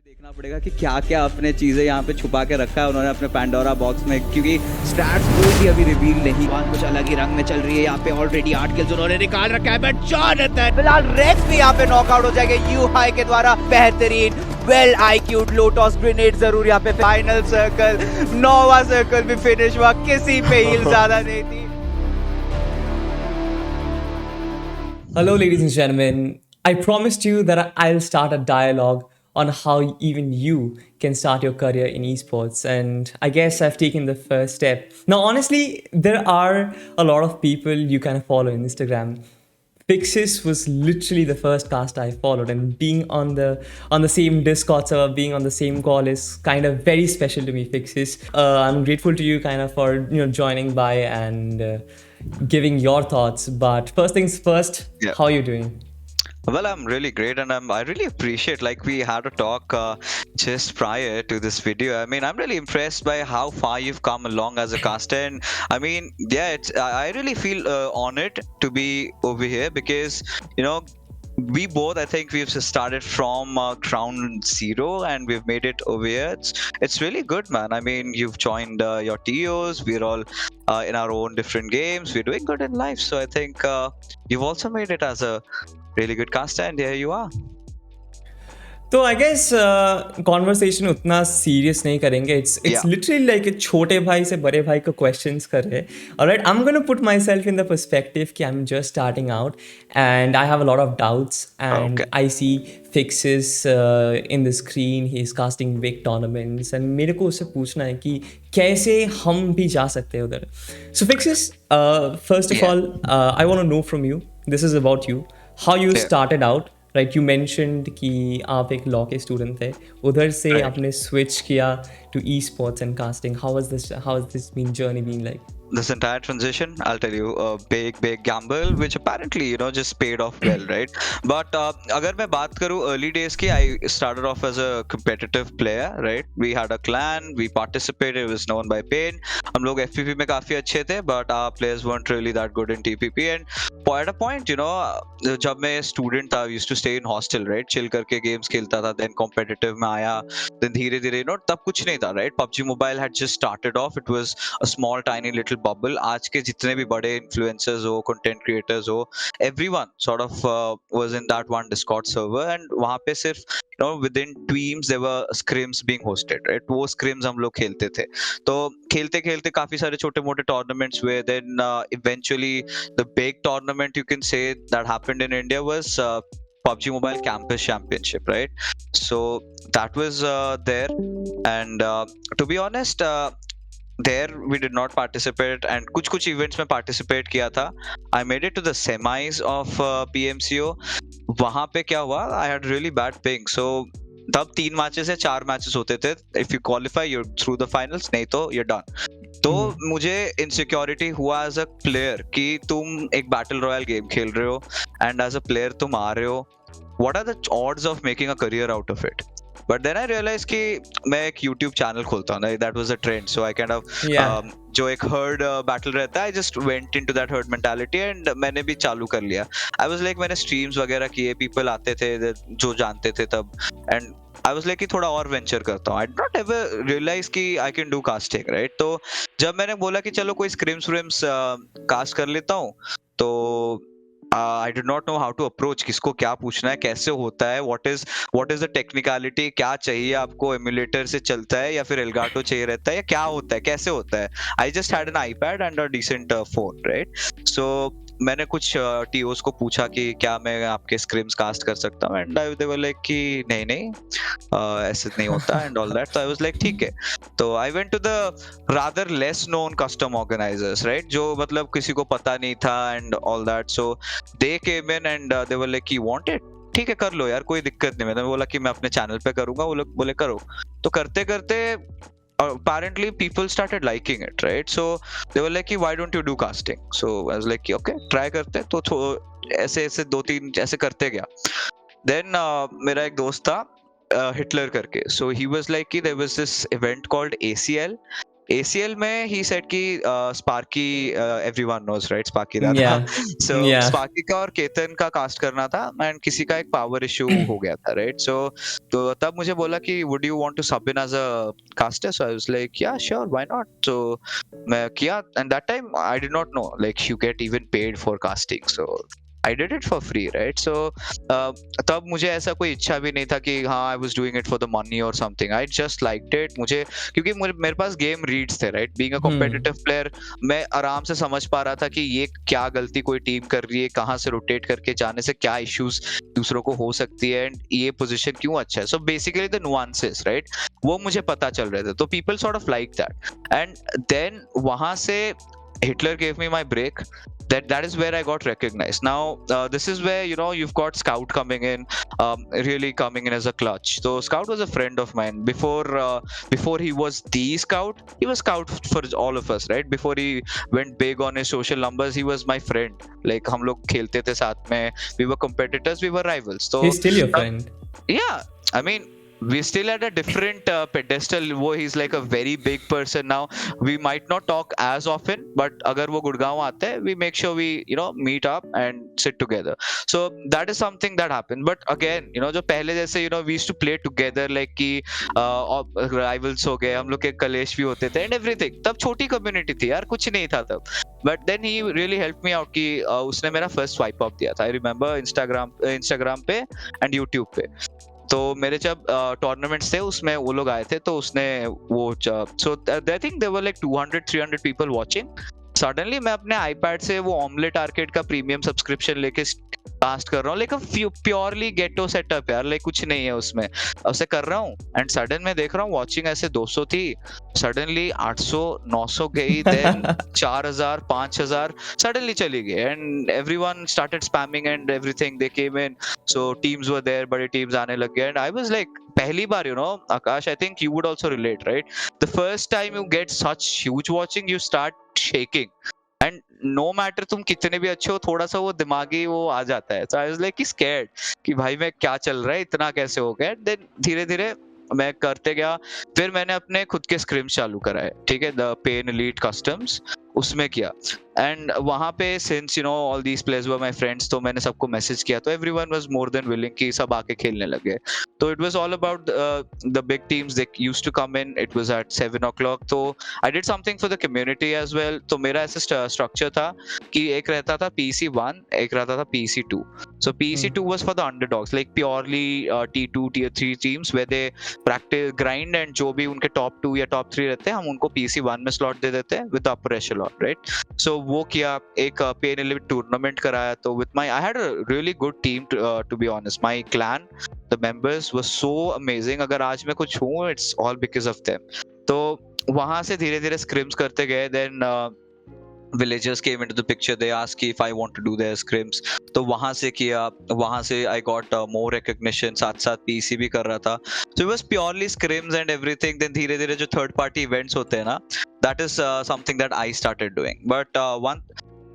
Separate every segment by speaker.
Speaker 1: देखना पड़ेगा कि क्या क्या अपने चीजें यहाँ पे छुपा के रखा है उन्होंने अपने पैंडोरा बॉक्स में, क्योंकि स्टैट्स कोई भी अभी रिवील नहीं।
Speaker 2: बात कुछ अलग ही रंग में चल रही है यहाँ पे। ऑलरेडी 8 किल्स उन्होंने निकाल रखा है, बट जॉनथन फिलहाल रेक्स भी यहाँ पे नॉकआउट हो जाएगा यू हाई के द्वारा। बेहतरीन वेल आईक्यूड लो टॉस ग्रेनेड जरूर यहाँ पे। फाइनल सर्कल, नोवा सर्कल भी फिनिश हुआ, किसी पे हील ज्यादा नहीं थी।
Speaker 3: Hello, ladies and gentlemen. I promised you that I'll start a dialogue on how even you can start your career in esports, and I guess I've taken the first step. Now, honestly, there are a lot of people you can follow on Instagram. Fyxs was literally the first cast I followed, and being on the same Discord server, being on the same call is kind of very special to me. Fyxs, I'm grateful to you kind of for joining by and giving your thoughts. But first things first,
Speaker 4: Yeah.
Speaker 3: how are you doing?
Speaker 4: Well, I'm really great, and I really appreciate, like, we had a talk just prior to this video. I mean, I'm really impressed by how far you've come along as a caster, and I mean, yeah, I really feel honored to be over here because we both, I think, we've started from ground zero and we've made it over here. It's really good, man. I mean, you've joined your TOs. We're all in our own different games. We're doing good in life, so I think you've also made it as a really good caster, and here you are.
Speaker 3: तो I guess conversation उतना serious नहीं करेंगे. It's
Speaker 4: Yeah.
Speaker 3: Literally like छोटे भाई से बड़े भाई को क्वेश्चंस कर रहे हैं. Alright, I am gonna put myself in the perspective कि I am just starting out and I have a lot of doubts and
Speaker 4: Okay.
Speaker 3: I see Fyxs in the screen. He is casting big tournaments and मेरे को उससे पूछना है कि कैसे हम भी जा सकते हैं उधर. So Fyxs, first of
Speaker 4: Yeah.
Speaker 3: All I want to know from you, this is about you, how you
Speaker 4: Yeah.
Speaker 3: Started out. Right, you mentioned कि आप एक लॉ के स्टूडेंट थे, उधर से
Speaker 4: Right.
Speaker 3: आपने स्विच किया to esports and casting. How has this been journey been like?
Speaker 4: This entire transition, I'll tell you, a big gamble which apparently just paid off well, right? But अगर मैं बात करूँ early days की, I started off as a competitive player, right? We had a clan, we participated, it was known by pain. हम लोग FPP में काफी अच्छे थे, but our players weren't really that good in TPP. And at a point, जब मैं student था, I used to stay in hostel, right? Chill करके games खेलता था, then competitive में आया, then धीरे धीरे तब कुछ नहीं था, right? PUBG Mobile had just started off. It was a small tiny little bubble. आज के जितने भी बड़े influencers हो, content creators हो, everyone sort of was in that one Discord server, and वहाँ पे सिर्फ within teams there were scrims being hosted, right? वो scrims हम लोग खेलते थे. तो खेलते खेलते काफी सारे छोटे मोटे tournaments हुए. Then eventually the big tournament you can say that happened in India was PUBG Mobile Campus Championship, right? So that was there, and to be honest, there we did not participate, and कुछ events में participate किया था. I made it to the semis of PMCO. वहाँ पे क्या हुआ, I had really bad ping, so तब 3 matches या 4 मैचेस होते थे. If you qualify, you're through the finals, नहीं तो you're done. तो मुझे इनसिक्योरिटी हुआ एज अ प्लेयर कि तुम एक बैटल रॉयल गेम खेल रहे हो एंड एज अ प्लेयर तुम आ रहे हो, what are the odds of making a career out of it. But then I realise कि मैं एक यूट्यूब चैनल खोलता हूँ, that was a trend, so I kind of जो एक हर्ड बैटल रहता है, I just went into that herd mentality and मैंने भी चालू कर लिया. आई वाज लाइक, मैंने स्ट्रीम्स वगैरह किए, पीपल आते थे जो जानते थे तब, एंड आई वाज लाइक कि थोड़ा और वेंचर करता हूँ. I did not ever realise कि I can do casting, right? तो जब मैंने बोला कि चलो कोई स्क्रिम्स कास्ट कर लेता हूँ, तो I did not know how to approach, किसको क्या पूछना है, कैसे होता है, what is the technicality, क्या चाहिए आपको, एमुलेटर से चलता है या फिर एल्गाटो चाहिए रहता है, या क्या होता है, कैसे होता है. I just had an iPad and a decent phone, right? So मैंने कुछ टीओस को पूछा कि क्या मैं आपके स्क्रिम्स कास्ट कर सकता हूँ, एंड दे वर लाइक कि नहीं ऐसे नहीं होता एंड ऑल दैट. तो आई वाज लाइक ठीक है. तो I went to the rather less known custom organisers, right, जो मतलब किसी को पता नहीं था and all that. So they came in and they were like कि वांट इट, ठीक है कर लो यार, कोई दिक्कत नहीं. मैंने बोला कि मैं अपने चैनल पे करूंगा, वो लोग बोले करो. तो करते करते apparently people started liking it, right? So they were like, why don't you do casting? So I was like, okay, try करते. तो ऐसे 2-3 ऐसे करते गया. Then मेरा एक दोस्त था हिटलर करके, so he was like कि there was this event called ACL, ACL में he said कि Sparky everyone knows right Sparky था
Speaker 3: Yeah.
Speaker 4: so
Speaker 3: Yeah.
Speaker 4: Sparky का और केतन का कास्ट करना था and किसी का एक पावर इशू हो गया था right so तो तब मुझे बोला कि would you want to sub in as a caster so I was like yeah sure why not so मैं किया and that time I did not know like you get even paid for casting so I did it for free right so तब मुझे ऐसा कोई इच्छा भी नहीं था कि हाँ I was doing it for the money or something I just liked it मुझे क्योंकि मेरे पास गेम रीड्स थे right being a competitive player मैं आराम से समझ पा रहा था कि ये क्या गलती कोई टीम कर रही है कहाँ से रोटेट करके जाने से क्या इश्यूज दूसरों को हो सकती है एंड ये पोजीशन क्यों अच्छा है so basically the nuances right वो मुझे पता चल रहे थे तो people sort of like that and then वहां से Hitler gave me my break that is where I got recognized now this is where you know you've got Scout coming in really coming in as a clutch so Scout was a friend of mine before he was the Scout he was Scout for all of us right before he went big on his social numbers he was my friend like हम लोग खेलते थे साथ में we were competitors we were rivals so
Speaker 3: He's still your friend.
Speaker 4: yeah I mean we still at a different pedestal wo he's like a very big person now we might not talk as often but agar wo Gurgaon aate hai we make sure we you know meet up and sit together so that is something that happened but again you know jo pehle jaise you know we used to play together like ki rivals ho gaye hum log ke कलेश भी होते थे and everything तब छोटी community थी यार कुछ नहीं था तब but then he really helped me out कि उसने मेरा first swipe up दिया था I remember Instagram पे and YouTube पे तो मेरे जब टूर्नामेंट्स थे उसमें वो लोग आए थे तो उसने वो so I think there were like 200-300 people watching suddenly मैं अपने आईपैड से वो ऑमलेट आर्केड का प्रीमियम सब्सक्रिप्शन लेके कास्ट कर रहा हूँ लाइक प्योरली गेटो सेटअप यार लाइक कुछ नहीं है उसमें उसे कर रहा हूँ एंड सडन मैं देख रहा हूँ वॉचिंग ऐसे 200 थी सडनली 800 900 गई देन 4000 5000 सडनली चली गई and everyone started spamming and everything they came in so teams were there बड़े टीम्स आने लग गए एंड आई वाज लाइक पहली बार you know Aakash I think you would also relate right the first time you get such huge watching you start shaking and no matter तुम कितने भी अच्छे हो थोड़ा सा वो दिमागी वो आ जाता है सो आई वाज लाइक स्कैर्ड कि भाई मैं क्या चल रहा है इतना कैसे हो गया देन धीरे धीरे मैं करते गया फिर मैंने अपने खुद के स्क्रिम्स चालू कराए ठीक है द पेन एलीट कस्टम्स उसमें किया एंड वहां पे since you know all these players were my friends तो मैंने सबको मैसेज किया तो everyone was more than willing कि सब आके खेलने लगे तो it was all about the big teams they used to come in it was at 7 o'clock तो I did something for the community as well तो मेरा ऐसा स्ट्रक्चर था कि एक रहता था PC1 एक रहता था PC2 so PC2 was for the underdogs like purely T2 tier 3 teams where they practice grind and जो भी उनके top 2 या top 3 रहते हैं हम उनको PC1 में slot दे देते हैं with upper echelon right so वो किया एक पेन एलिट टूर्नामेंट कराया तो with my I had a really good team to be honest my clan the members were so amazing अगर आज मैं कुछ हूँ it's all because of them तो वहां से धीरे धीरे स्क्रिम्स करते गए then villagers came into the picture they asked if I want to do their scrims तो वहां से किया वहां से I got more recognition साथ साथ PC भी कर रहा था so it was purely scrims and everything then धीरे धीरे जो third party events होते हैं ना that is something that I started doing but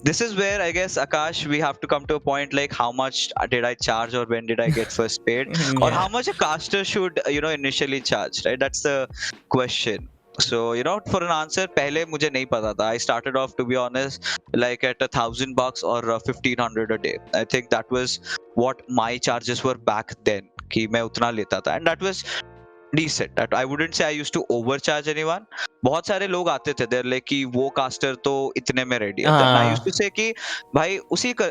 Speaker 4: this is where I guess Akash we have to come to a point like how much did I charge or when did I get first paid or how much a caster should you know initially charge right that's the question so you know for an answer पहले मुझे नहीं पता था I started off to be honest like at $1,000 or 1,500 a day I think that was what my charges were back then कि मैं उतना लेता था and that was decent that I wouldn't say I used to overcharge anyone बहुत सारे लोग आते थे देर लाइक कि वो कास्टर तो इतने में रेडी है then I used to say कि भाई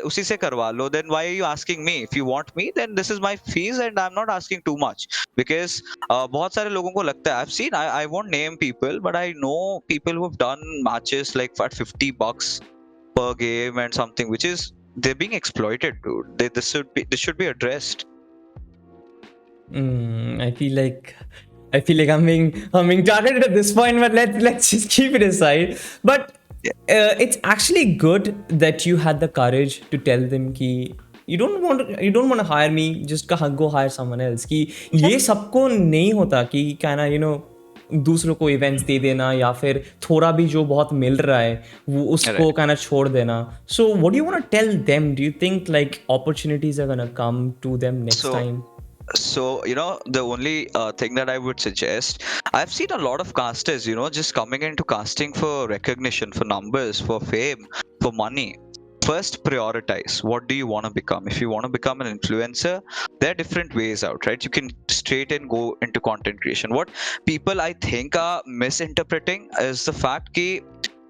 Speaker 4: उसी से करवा लो then why are you asking me if you want me then this is my fees and I'm not asking too much because बहुत सारे लोगों को लगता है I've seen I won't name people but I know people who have done matches like at $50 per game and something which is they're being exploited dude this should be addressed
Speaker 3: I feel like I'm being targeted at this point, but let's just keep it aside. But it's actually good that you had the courage to tell them कि you don't want to hire me, just go hire someone else. कि ये सबको नहीं होता कि क्या ना you know दूसरों को इवेंट्स दे देना या फिर थोड़ा भी जो बहुत मिल रहा है वो उसको कहना छोड़ देना so what do you want to tell them do you think like opportunities are gonna come to them next time
Speaker 4: So, the only thing that I would suggest, I've seen a lot of casters, just coming into casting for recognition, for numbers, for fame, for money. First, prioritize. What do you want to become? If you want to become an influencer, there are different ways out, right? You can straight and go into content creation. What people I think are misinterpreting is the fact कि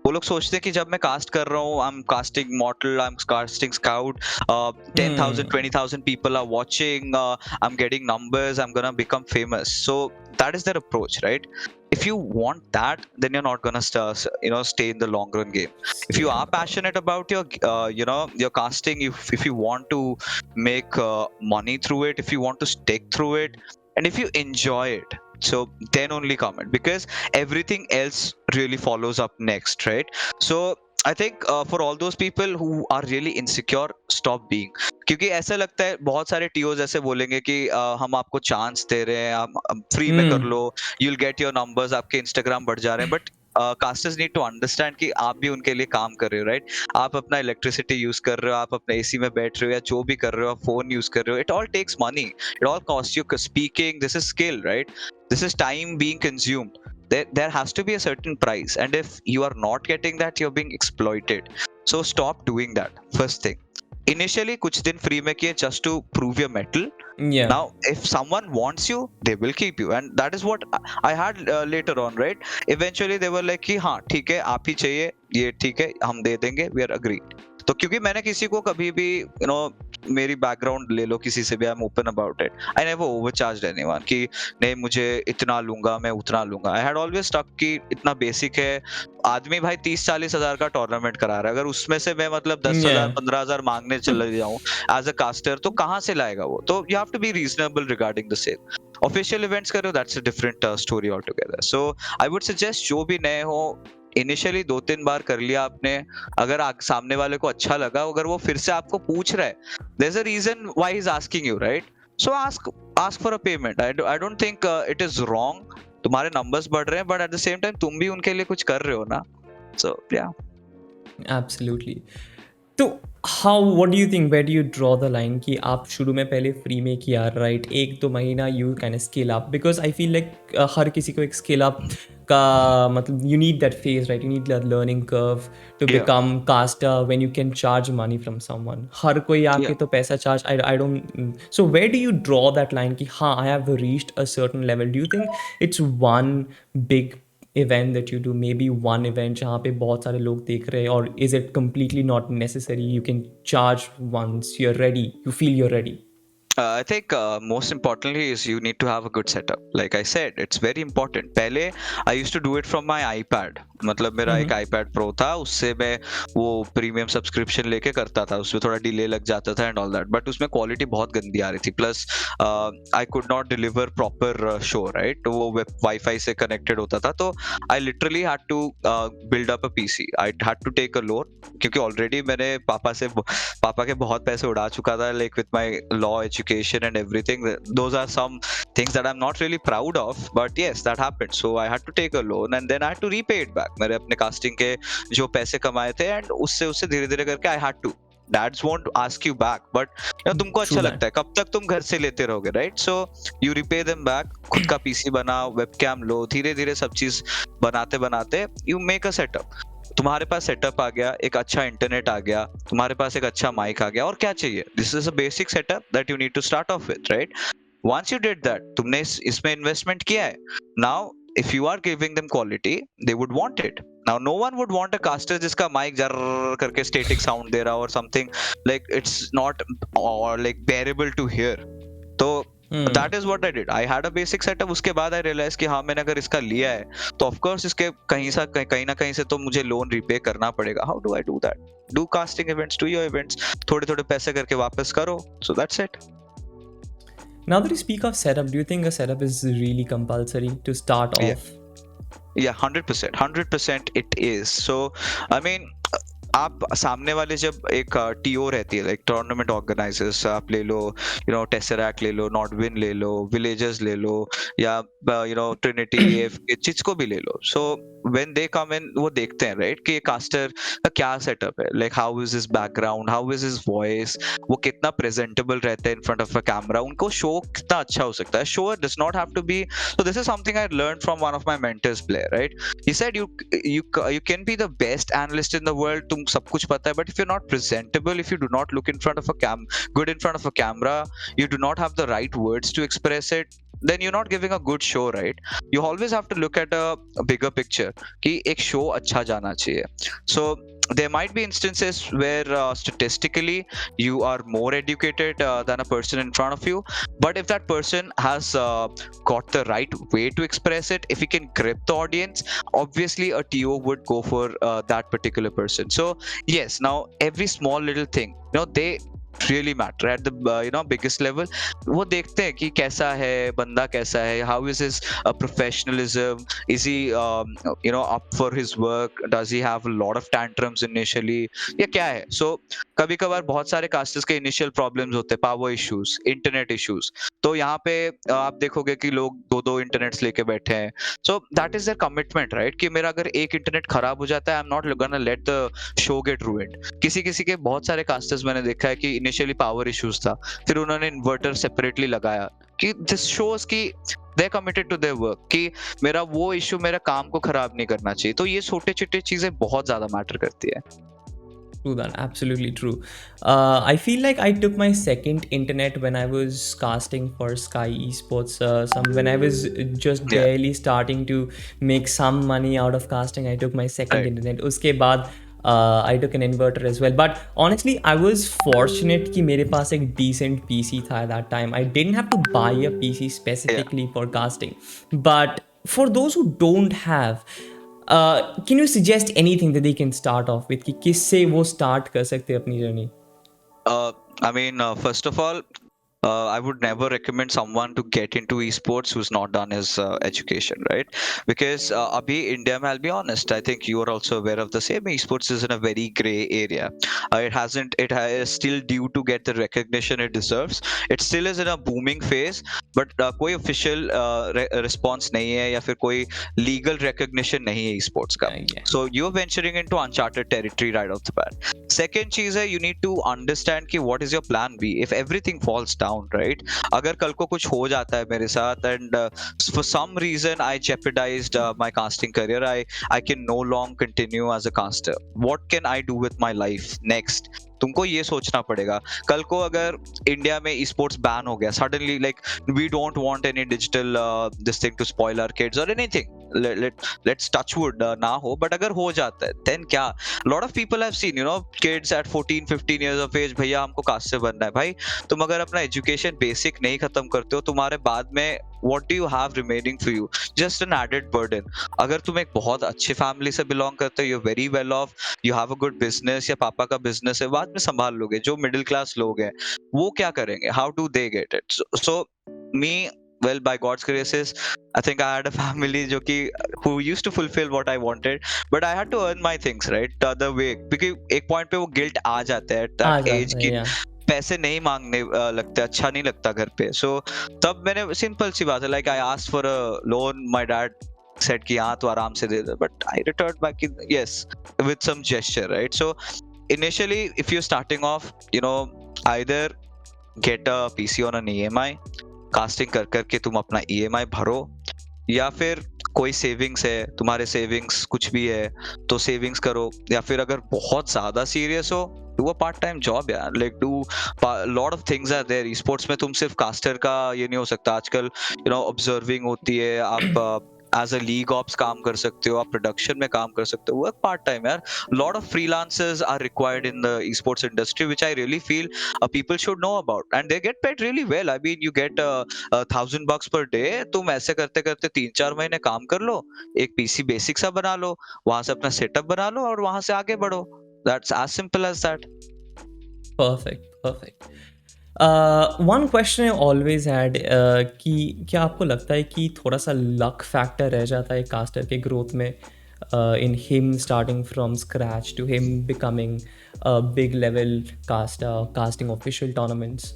Speaker 4: वो लोग सोचते हैं कि जब मैं cast कर रहा हूँ, I am casting model, I am casting scout, 10,000 20,000 people are watching, I'm getting numbers, I'm gonna become famous. So that is their approach, right? If you want that, then you're not gonna stay in the long run game. If you are passionate about your your casting, if you want to make money through it, if you want to stick through it, and if you enjoy it, so then only comment, because everything else really follows up next, right? So I think for all those people who are really insecure, stop being. क्योंकि ऐसा लगता है बहुत सारे टीओज ऐसे बोलेंगे कि हम आपको चांस दे रहे हैं, आप फ्री में कर लो, you'll get your numbers, आपके इंस्टाग्राम बढ़ जा रहे हैं, but casters need to understand कि आप भी उनके लिए काम कर रहे हो, राइट? आप अपना इलेक्ट्रिसिटी यूज कर रहे हो, आप अपने एसी में बैठ रहे हो या जो भी कर रहे हो, आप फोन यूज कर रहे हो, it all takes money, it all cost you speaking, this is skill, right? This is time being consumed. There has to be a certain price, and if you are not getting that, you're being exploited. So stop doing that. First thing, initially कुछ दिन free में किए just to prove your mettle.
Speaker 3: Yeah.
Speaker 4: Now if someone wants you, they will keep you, and that is what I had later on, right? Eventually they were like कि हाँ ठीक है, आप ही चाहिए, ये ठीक है, हम दे देंगे, we are agreed. तो क्योंकि मैंने किसी को कभी भी मेरी बैकग्राउंड ले लो किसी से भी, I am open about it, I never overcharged anyone कि नहीं मुझे इतना लूंगा, मैं उतना लूंगा. आई हैड ऑलवेज स्टक कि इतना बेसिक है. आदमी भाई 30-40 हजार का टूर्नामेंट करा रहा है, अगर उसमें से मैं मतलब 10,000 15,000 मांगने चले जाऊं एज अ कास्टर, तो कहाँ से लाएगा वो? तो you have to be reasonable regarding the sale. Official events करो, that's a different story all together. So I would suggest जो भी नए हो, इनिशियली 2-3 बार कर लिया आपने, अगर सामने वाले को अच्छा लगा, अगर वो फिर से आपको पूछ रहा है, there's a reason why he's asking you, right? So ask for a payment. I don't think it is wrong. तुम्हारे numbers बढ़ रहे हैं, but at the same time तुम भी उनके लिए कुछ कर रहे हो ना. So yeah.
Speaker 3: Absolutely. तो what do you think, where do you draw the line कि आप शुरू में पहले फ्री में किया, राइट? 1-2 महीना you kind of scale up, because I feel like हर किसी को एक scale up का मतलब you need that phase, right? You need that learning curve to become caster when you can charge money from someone. हर कोई आके तो पैसा charge, I don't. So where do you draw that line कि हाँ I have reached a certain level? Do you think it's one big event that you do, maybe one event जहाँ पे बहुत सारे लोग देख रहे हैं, or is it completely not necessary? You can charge once you're ready, you feel you're ready.
Speaker 4: I think most importantly is you need to have a good setup. Like I said, it's very important. पहले I used to do it from my iPad. मतलब मेरा एक iPad Pro था, उससे मैं वो premium subscription लेके करता था, उसमें थोड़ा डिले लग जाता था एंड ऑल दैट, बट उसमें क्वालिटी बहुत गंदी आ रही थी. Plus I could not deliver proper show, right? तो वो वाईफाई से कनेक्टेड होता था, तो I literally had to build up a PC. I had to take a loan, क्योंकि ऑलरेडी मैंने पापा के बहुत पैसे उड़ा चुका था, like with my law education and everything. Those are some things that I'm not really proud of, but yes, that happened. So I had to take a loan and then I had to repay it back. मैंने अपने casting के जो पैसे कमाए थे, and उससे धीरे-धीरे करके I had to. Dads won't ask you back, but तुमको अच्छा लगता है, कब तक तुम घर से लेते रहोगे, right? So you repay them back. खुद का PC बनाओ, webcam लो, धीरे-धीरे सब चीज बनाते you make a setup. तुम्हारे पास सेटअप आ गया, एक अच्छा इंटरनेट आ गया, तुम्हारे पास एक अच्छा माइक आ गया, और क्या चाहिए? This is a basic setup that you need to start off with, right? Once you did that, तुमने इसमें इन्वेस्टमेंट किया है, now if you are giving them quality, they would want it. Now no one would want a caster जिसका mic जर्र करके static sound दे रहा और something like it's not or like bearable to hear. तो that is what I did. I had a basic setup. उसके बाद I realized कि हाँ, मैंने अगर इसका लिया है तो of course इसके कहीं ना कहीं से तो मुझे लोन रिपे करना पड़ेगा. How do I do that? Do casting events, do your events, थोड़े पैसे करके वापस करो. So that's it.
Speaker 3: Now that you speak of setup, do you think a setup is really compulsory to start off?
Speaker 4: Yeah, 100% it is. So I mean, आप सामने वाले जब एक टीओ रहती है, लाइक टूर्नामेंट ऑर्गेनाइजर्स, आप ले लो, टेसरैक्ट ले लो, नॉडविन ले लो, विलेजर्स ले लो, या ट्रिनिटी, चीज को भी ले लो. सो when they come in वो देखते हैं right कि ये caster का क्या setup है, like how is his background, how is his voice, वो कितना presentable रहता है in front of a camera, उनको show कितना अच्छा हो सकता है. Show does not have to be. So this is something I learned from one of my mentors player, right? He said you can be the best analyst in the world, तुम सब कुछ पता है, but if you're not presentable, if you do not look in front of a good in front of a camera, you do not have the right words to express it, then you're not giving a good show, right? You always have to look at a bigger picture कि एक show अच्छा जाना चाहिए. So there might be instances where statistically you are more educated than a person in front of you, but if that person has got the right way to express it, if he can grip the audience, obviously a TO would go for that particular person. So yes, now every small little thing, they really matter at the biggest level. वो देखते हैं कि कैसा है बंदा, कैसा है, how is his professionalism, is he up for his work, does he have a lot of tantrums initially, या क्या है. So कभी कभार बहुत सारे कास्टर्स के इनिशियल प्रॉब्लम्स होते हैं, पावर इश्यूज, इंटरनेट इश्यूज. तो यहाँ पे आप देखोगे कि लोग दो इंटरनेट्स लेके बैठे हैं. So that is there commitment, right, कि मेरा अगर एक इंटरनेट खराब हो जाता है, I am not gonna let the show gate ruined. किसी के बहुत सारे कास्टर्स मैंने देखा है कि इनिशियली पावर इश्यूज था, फिर उन्होंने इन्वर्टर सेपरेटली लगाया, कि दिस शोज की they committed to their work, कि मेरा वो इशू मेरा काम को खराब नहीं करना चाहिए. तो ये छोटे छोटे चीजें बहुत ज्यादा मैटर करती है.
Speaker 3: True that, absolutely true. I feel like I took my second internet when I was casting for Sky Esports. When I was just barely starting to make some money out of casting, I took my second internet. Uske baad I took an inverter as well. But honestly, I was fortunate कि मेरे पास एक decent PC था at that time. I didn't have to buy a PC specifically for casting. But for those who don't have, can you suggest anything that they can start off with कि किससे वो start कर सकते हैं अपनी journey?
Speaker 4: I mean, first of all, I would never recommend someone to get into esports who's not done his education, right? Because abhi India mein, I'll be honest, I think you are also aware of the same, esports is in a very gray area. It is still due to get the recognition it deserves. It still is in a booming phase, but koi official response nahi hai ya fir koi legal recognition nahi hai esports ka. So you're venturing into uncharted territory right off the bat. Second cheez hai, you need to understand ki what is your plan B if everything falls down, right? अगर कल को कुछ हो जाता है मेरे साथ and for some reason I jeopardized my casting career, I can no longer continue as a caster. What can I do with my life next? तुमको ये सोचना पड़ेगा. कल को अगर इंडिया में esports बैन हो गया suddenly, like we don't want any digital this thing to spoil our kids or anything, let's touch wood ना हो, but अगर हो जाता है then क्या? lot of people have seen kids at 14-15 years of age, भैया हमको कास्ट से बनना है. भाई तुम अगर अपना एजुकेशन बेसिक नहीं खत्म करते हो, तुम्हारे बाद में what do you have remaining for you? Just an added burden. अगर तुम एक बहुत अच्छे फैमिली से बिलोंग करते हो, you're very well off, you have a good business या पापा का बिजनेस है, बाद में संभाल लोगे. जो मिडिल क्लास लोग हैं वो क्या करेंगे? How do they get it? So me, well, by God's graces, I think I had a family जो कि who used to fulfill what I wanted, but I had to earn my things, right, the other way. क्योंकि एक point पे वो guilt आ जाता है at that age कि पैसे नहीं मांगने लगते, अच्छा नहीं लगता घर पे. सो तब मैंने सिंपल सी बात है, like I asked for a loan, my dad said कि हाँ तो आराम से दे दे, but I returned back yes with some gesture, right? So initially if you're starting off, either get a PC on an EMI, casting कर करके तुम अपना EMI भरो, या फिर कोई सेविंग्स है, तुम्हारे सेविंग्स कुछ भी है तो सेविंग्स करो, या फिर अगर बहुत ज्यादा सीरियस हो, do a part time job यार, like do lot of things are there. esports में तुम सिर्फ caster का ये नहीं हो सकता. आजकल observing होती है, आप as a league ops काम कर सकते हो, आप production में काम कर सकते हो, work part time यार. lot of freelancers are required in the esports industry, which I really feel people should know about, and they get paid really well. I mean, you get $1,000 per day. तुम ऐसे करते करते 3-4 महीने काम कर लो, एक PC basic सा बना लो, वहां से अपना सेटअप बना लो और वहां से आगे बढ़ो. That's as simple as that.
Speaker 3: Perfect. One question I always had, कि क्या आपको लगता है कि थोड़ा सा लक फैक्टर रह जाता है कास्टर के ग्रोथ में, in him starting from scratch to him becoming a big level caster, casting official tournaments?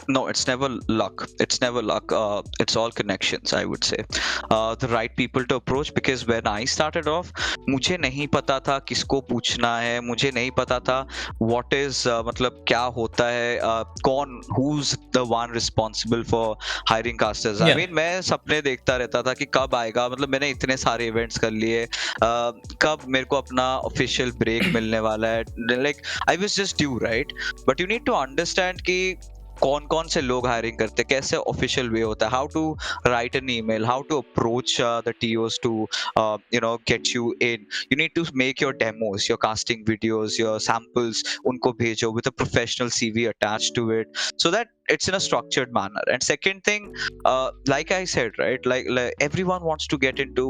Speaker 4: No, it's never luck. It's never luck. It's all connections, I would say. The right people to approach, because when I started off, मुझे नहीं पता था किसको पूछना है, मुझे नहीं पता था what is मतलब क्या होता है, कौन, who's the one responsible for hiring casters. I
Speaker 3: Yeah.
Speaker 4: mean, मैं सपने देखता रहता था कि कब आएगा, मतलब मैंने इतने सारे इवेंट्स कर लिए, कब मेरे को अपना ऑफिशियल ब्रेक मिलने वाला है. Like I was just due, right? But you need to understand कि कौन कौन से लोग हायरिंग करते, कैसे ऑफिशियल वे होता है, how to write an email, how to approach the TOs to get you in. You need to make your demos, your casting videos, your samples, उनको भेजो with a professional CV attached to it, so that it's in a structured manner. And second thing, like I said, right, like everyone wants to get into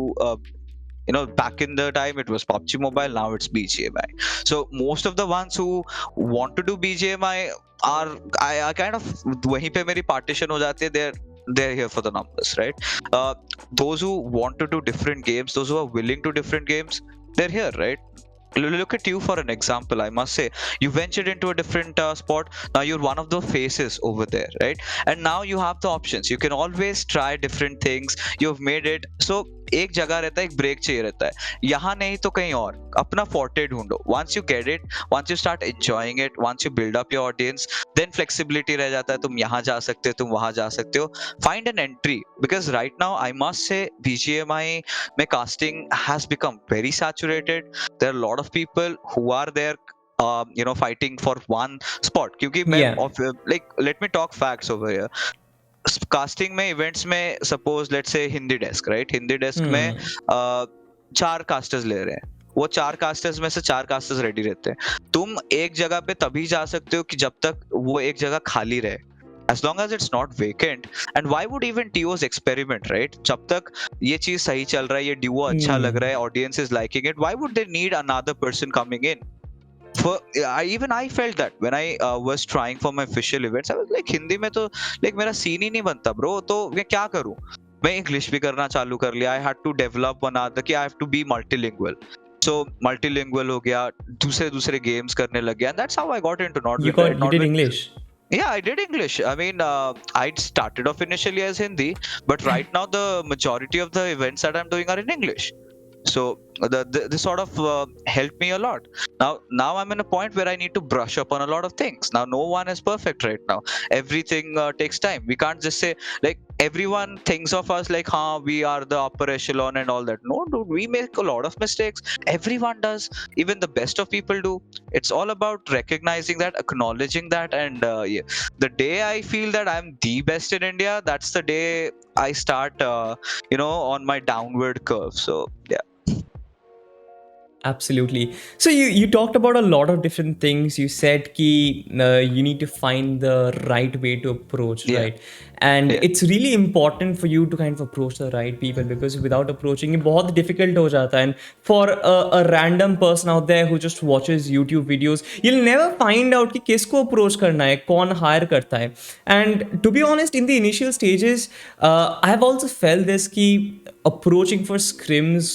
Speaker 4: back in the time it was PUBG Mobile, now it's BGMI. So most of the ones who want to do BGMI are I kind of वहीं पे मेरी partition हो जाती है. They're here for the numbers, right? Those who want to do different games, those who are willing to different games, they're here, right? Look at you for an example. I must say, you ventured into a different sport. Now you're one of the faces over there, right? And now you have the options. You can always try different things. You've made it. So एक जगह रहता है, एक break चाहिए रहता है. यहाँ नहीं तो कहीं और अपना forte ढूंढो. Once you get it, once you start enjoying it, once you build up your audience, then flexibility रह जाता है. तुम यहाँ जा सकते हो, तुम वहाँ जा सकते हो. Find an entry, because right now I must say BGMI में casting has become very saturated. There are a lot of people who are there fighting for one spot. क्योंकि मैं like let me talk facts over here. Casting में, events में, suppose let's say Hindi desk, right, Hindi desk में 4 casters ले रहे हैं. वो 4 casters में से 4 कास्टर्स रेडी रहते हैं. तुम एक जगह पे तभी जा सकते हो कि जब तक वो एक जगह खाली रहे, as long as it's not vacant. And why would even TOs experiment, right? जब तक ये चीज सही चल रहा है, ये duo अच्छा लग रहा है, audience is liking it, why would they need another person coming in? I felt that when I was trying for my official events, I was like, Hindi में तो like मेरा सीन ही नहीं बनता ब्रो, तो मैं क्या करूं. मैं इंग्लिश भी करना चालू कर लिया. I had to develop another कि I have to be multilingual. So multilingual हो गया, दूसरे games करने लग गया, and that's how I got into Nodwin.
Speaker 3: You did English?
Speaker 4: Yeah, I did English. I mean, I started off initially as Hindi, but right now the majority of the events that I'm doing are in English. So this sort of helped me a lot. Now I'm in a point where I need to brush up on a lot of things. Now no one is perfect right now. Everything takes time. We can't just say, like, everyone thinks of us like, we are the upper echelon and all that. No, dude, we make a lot of mistakes. Everyone does. Even the best of people do. It's all about recognizing that, acknowledging that, and the day I feel that I'm the best in India, that's the day I start on my downward curve. So yeah.
Speaker 3: Absolutely. So you talked about a lot of different things. You said कि you need to find the right way to approach, right? And it's really important for you to kind of approach the right people, because without approaching, ये बहुत difficult हो जाता है. And for a random person out there who just watches YouTube videos, you'll never find out कि किसको approach करना है, कौन hire करता है. And to be honest, in the initial stages, I have also felt this कि approaching for scrims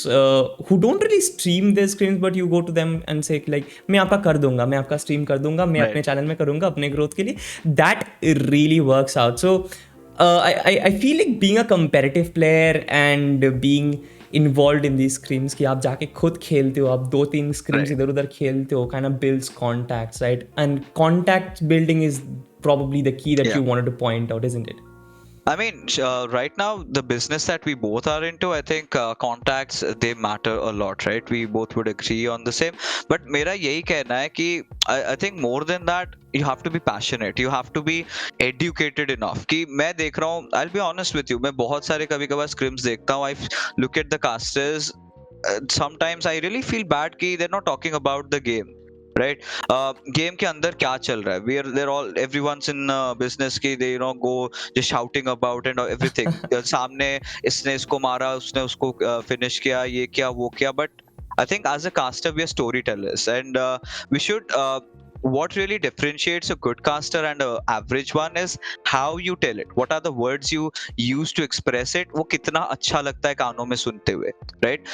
Speaker 3: who don't really stream their scrims, but you go to them and say like, मैं आपका कर दूंगा, मैं आपका stream कर दूंगा, मैं अपने channel में करूंगा अपने growth के लिए. That really works out. So I feel like being a competitive player and being involved in these scrims कि आप जाके खुद खेलते हो, आप 2-3 scrims इधर उधर खेलते हो, kind of builds contacts, right? And contact building is probably the key that you wanted to point out, isn't it?
Speaker 4: I mean, right now, the business that we both are into, I think contacts, they matter a lot, right? We both would agree on the same. But मेरा यही कहना है कि I think more than that, you have to be passionate. You have to be educated enough. कि मैं देख रहा हूँ, I'll be honest with you, मैं बहुत सारे कभी कभार scrims देखता हूँ. I look at the casters. Sometimes I really feel bad कि they're not talking about the game. Right, game के अंदर क्या चल रहा है? They're all, everyone's in business की, they go just shouting about and everything. सामने इसने इसको मारा, उसने उसको finish किया, ये किया, वो किया. But I think as a caster we are storytellers, and we should. What really differentiates a good caster and an average one is how you tell it. What are the words you use to express it? वो कितना अच्छा लगता है कानों में सुनते हुए, right?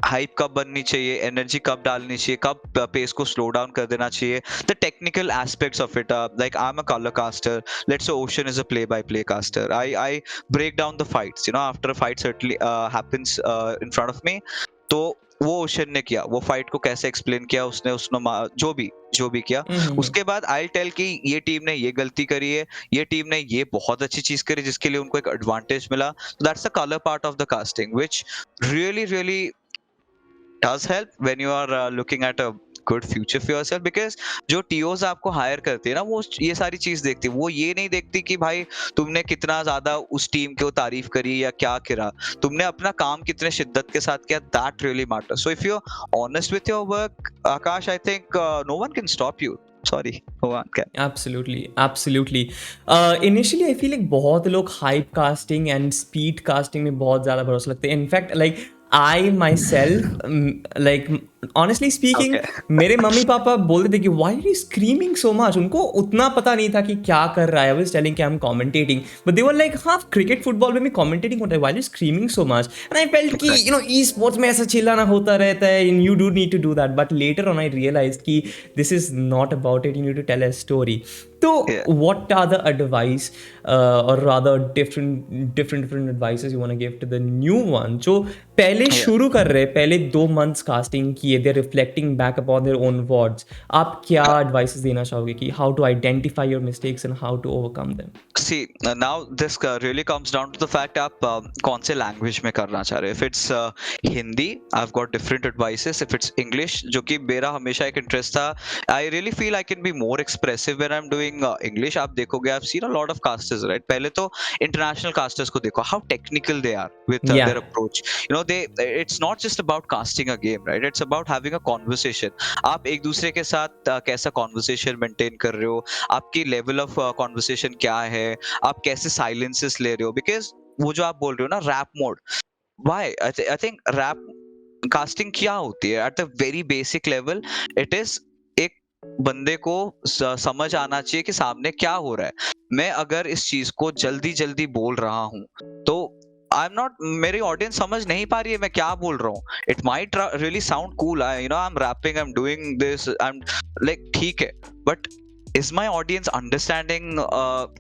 Speaker 4: Hype कब बननी चाहिए, एनर्जी कब डालनी चाहिए, कब पेस को स्लो डाउन कर देना चाहिए, the technical aspects of it. Like I'm a color caster, let's say Ocean is a play by play caster. I break down the fights, you know, after a fight certainly happens in front of me. तो वो ocean ने किया, वो fight को कैसे explain किया उसने उसने जो भी किया, उसके बाद आई टेल कि ये टीम ने ये गलती करी है, ये टीम ने ये बहुत अच्छी चीज करी जिसके लिए उनको एक एडवांटेज मिला. That's the colour part of the casting which really does help when you are looking at a good future for yourself, because जो टीओज आपको हायर करते हैं ना, वो ये सारी चीज देखती है. वो ये नहीं देखती कि भाई तुमने कितना ज्यादा उस टीम की तारीफ करी या क्या करा, तुमने अपना काम कितने शिद्दत के साथ किया. That really matters. So if you are honest with your work, Akash, I think no one can stop you. Sorry, no one can.
Speaker 3: Absolutely. Initially, I feel like बहुत लोग hype casting and speed casting में बहुत ज़्यादा भरोसा लगते हैं. In fact, like I myself, like honestly speaking, मेरे mummy papa बोलते थे कि why are you screaming so much? उनको उतना पता नहीं था कि क्या कर रहा है. I was telling कि I'm commentating, but they were like, हाँ cricket football में commentating होता है. Why are you screaming so much? And I felt कि you know esports में ऐसा चिल्लाना होता रहता है, and you do need to do that. But later on I realized कि this is not about it. You need to tell a story. So what are the advice or rather different advices you want to give to the new one जो पहले शुरू कर रहे, पहले 2 months casting किए, they're reflecting back upon their own words, आप क्या advices देना चाहोगे कि how to identify your mistakes and how to overcome them?
Speaker 4: See, now this really comes down to the fact आप कौन से language में करना चाह रहे हो. If it's Hindi, I've got different advices. If it's English, जो कि मेरा हमेशा एक interest था, I really feel I can be more expressive when I'm doing English. आप देखोगे, I've seen a lot of casters, right? पहले तो international casters को देखो, how technical they are with their approach. You know, it's not just about casting a game, right? It's about having a conversation. आप एक दूसरे के साथ कैसा conversation maintain कर रहे हो, आपकी level of conversation क्या है, आप कैसे silences ले रहे हो, because वो जो आप बोल रहे हो ना rap mode, why I think rap casting क्या होती है at the very basic level, it is एक बंदे को समझ आना चाहिए कि सामने क्या हो रहा है. मैं अगर इस चीज को जल्दी जल्दी बोल रहा हूँ तो आई एम नॉट, मेरी ऑडियंस समझ नहीं पा रही है मैं क्या बोल रहा हूँ. It might really sound cool, you know, I am rapping, I am doing this, I am like ठीक है, but is my audience understanding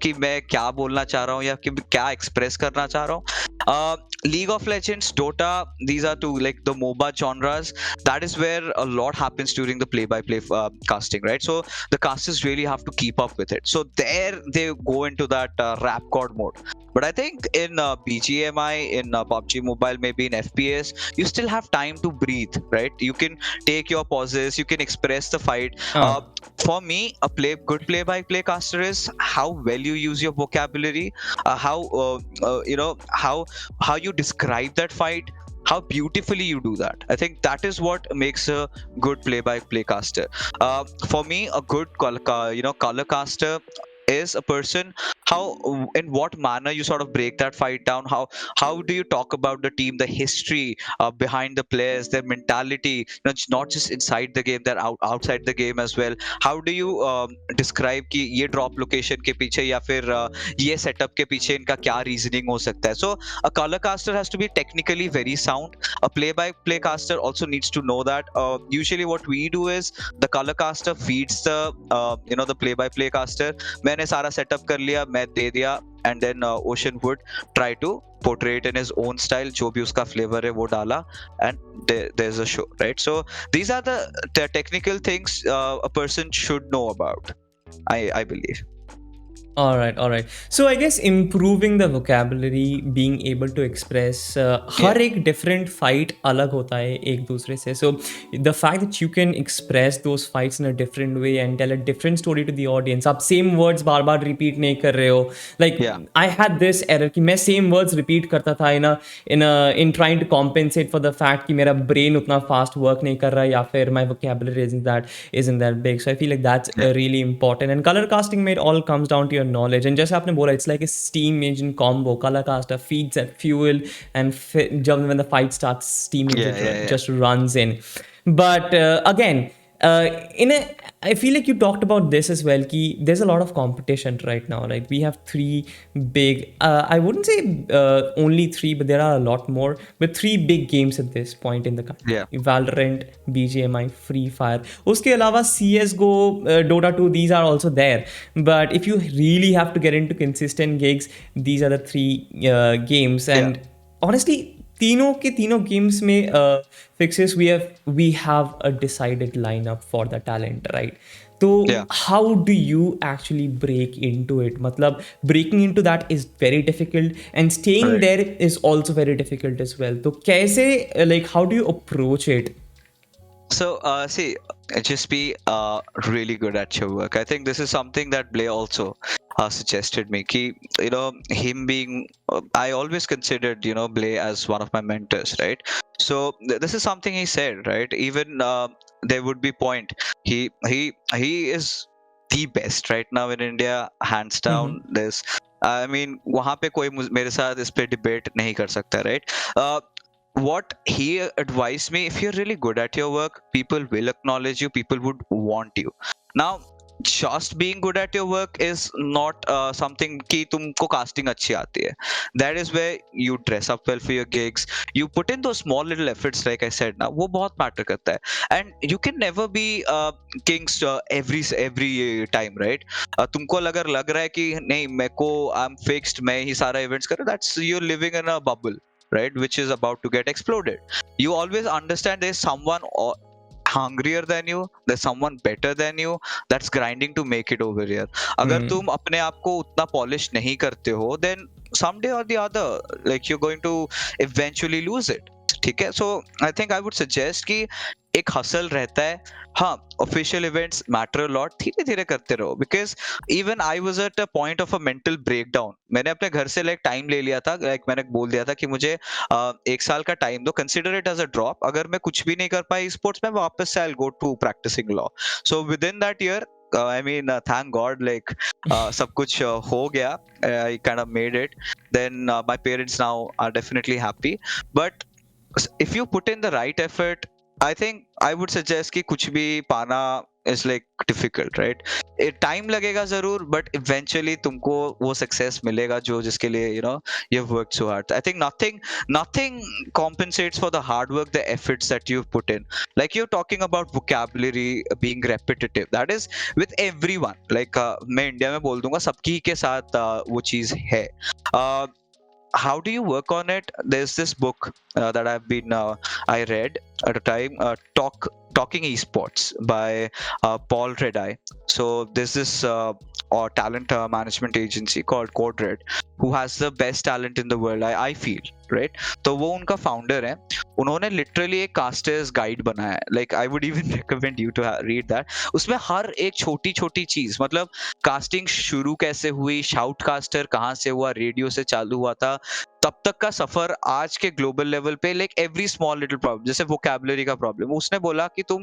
Speaker 4: कि मैं क्या बोलना चाह रहा हूँ या कि क्या एक्सप्रेस करना चाह रहा हूँ. League of Legends, Dota, these are two like the MOBA genres. That is where a lot happens during the play-by-play casting, right? So the casters really have to keep up with it. So there they go into that rap god mode. But I think in BGMI, in PUBG Mobile, maybe in FPS, you still have time to breathe, right? You can take your pauses, you can express the fight. For me, a good play-by-play caster is how well you use your vocabulary, how you know how you describe that fight, how beautifully you do that. I think that is what makes a good play-by-play caster. For me, a good color caster is a person, how in what manner you sort of break that fight down, how do you talk about the team, the history behind the players, their mentality, you know, not just inside the game, they're outside the game as well. How do you describe कि ये drop location के पीछे या फिर ये setup के पीछे इनका क्या reasoning हो सकता है. So a color caster has to be technically very sound. A play-by-play caster also needs to know that. Usually what we do is the color caster feeds the the play-by-play caster. मैंने सारा setup कर लिया, मैं दे दिया, and then Ocean would try to portray it in his own style, जो भी उसका flavor है वो डाला, and there's a show, right? So these are the technical things a person should know about, I believe.
Speaker 3: All right. So I guess improving the vocabulary, being able to express, हर एक different fight अलग होता है एक दूसरे से. So the fact that you can express those fights in a different way and tell a different story to the audience, आप same words बार बार repeat नहीं कर रहे हो. Like I had this error कि मैं same words repeat करता था in trying to compensate for the fact कि मेरा brain उतना fast work नहीं कर रहा या फिर my vocabulary isn't that big. So I feel like that's really important. And color casting में it all comes down to your knowledge, and जैसे आपने बोला, it's like a steam engine combo. Color caster feeds that fuel, and when the fight starts, steam engine just runs in. But again, In a, I feel like you talked about this as well. Ki there's a lot of competition right now. Like we have three big. I wouldn't say only three, but there are a lot more. But three big games at this point in the country:
Speaker 4: Yeah.
Speaker 3: Valorant, BGMI, Free Fire. उसके अलावा CS:GO, Dota 2. These are also there. But if you really have to get into consistent gigs, these are the three games. And honestly, तीनों के तीनों games में Fyxs, we have a decided lineup for the talent, right? So
Speaker 4: Yeah.
Speaker 3: how do you actually break into it? मतलब breaking into that is very difficult, and staying
Speaker 4: Right.
Speaker 3: there is also very difficult as well. तो कैसे, like how do you approach it?
Speaker 4: So, see, just be really good at your work. I think this is something that Blay also suggested me. Ki, him being, I always considered, Blay as one of my mentors, right? So this is something he said, right? Even there would be point. He is the best right now in India, hands down. There's, I mean, वहाँ पे कोई मेरे साथ इस पे debate नहीं कर सकता, right? What he advised me, if you're really good at your work, people will acknowledge you, people would want you. Now, just being good at your work is not something कि तुमको casting अच्छी आती है. That is where you dress up well for your gigs, you put in those small little efforts, like I said ना, वो बहुत matter करता है. And you can never be kings every time, right? तुमको अगर लग रहा है कि नहीं मेरे को I'm fixed, मैं ही सारा events करूँ, that's you're living in a bubble, right, which is about to get exploded. You always understand there's someone hungrier than you, there's someone better than you that's grinding to make it over here. अगर तुम अपने आप को उतना polish नहीं करते हो, then someday or the other, like you're going to eventually lose it. ठीक है? So I think I would suggest कि एक हसल रहता है. हाँ, official events matter a lot, धीरे धीरे करते रहो. Because even I was at a point of a mental breakdown. मैंने अपने घर से लाइक टाइम ले लिया था, लाइक मैंने बोल दिया था कि मुझे 1 साल का टाइम दो, consider it as a drop. अगर मैं कुछ भी नहीं कर पाई स्पोर्ट्स में, वापस से I go to practising law. So within that year, I mean, thank God, like सब कुछ हो गया. I kind of made it. Then my parents now are definitely happy. But if you put in the right effort, I think I would suggest कि कुछ भी पाना is like difficult, right? Time लगेगा जरूर, but eventually तुमको वो success मिलेगा जो जिसके लिए you've worked so hard. I think nothing compensates for the hard work, the efforts that you've put in. Like you're talking about vocabulary being repetitive. That is with everyone. Like मैं India में बोल दूंगा सबकी के साथ वो चीज है. How do you work on it? There's this book that I read at a time, Talking Esports by Paul Redeye. So there's this talent management agency called Code Red, who has the best talent in the world, I feel, right? तो वो उनका founder है. उन्होंने literally एक casters guide बनाया है. Like I would even recommend you to read that. उसमें हर एक छोटी छोटी चीज, मतलब कास्टिंग शुरू कैसे हुई, शाउट कास्टर कहाँ से हुआ, रेडियो से चालू हुआ था, तब तक का सफर, आज के ग्लोबल लेवल पे, like every small little problem, जैसे वोकैबुलरी का प्रॉब्लम, उसने बोला कि तुम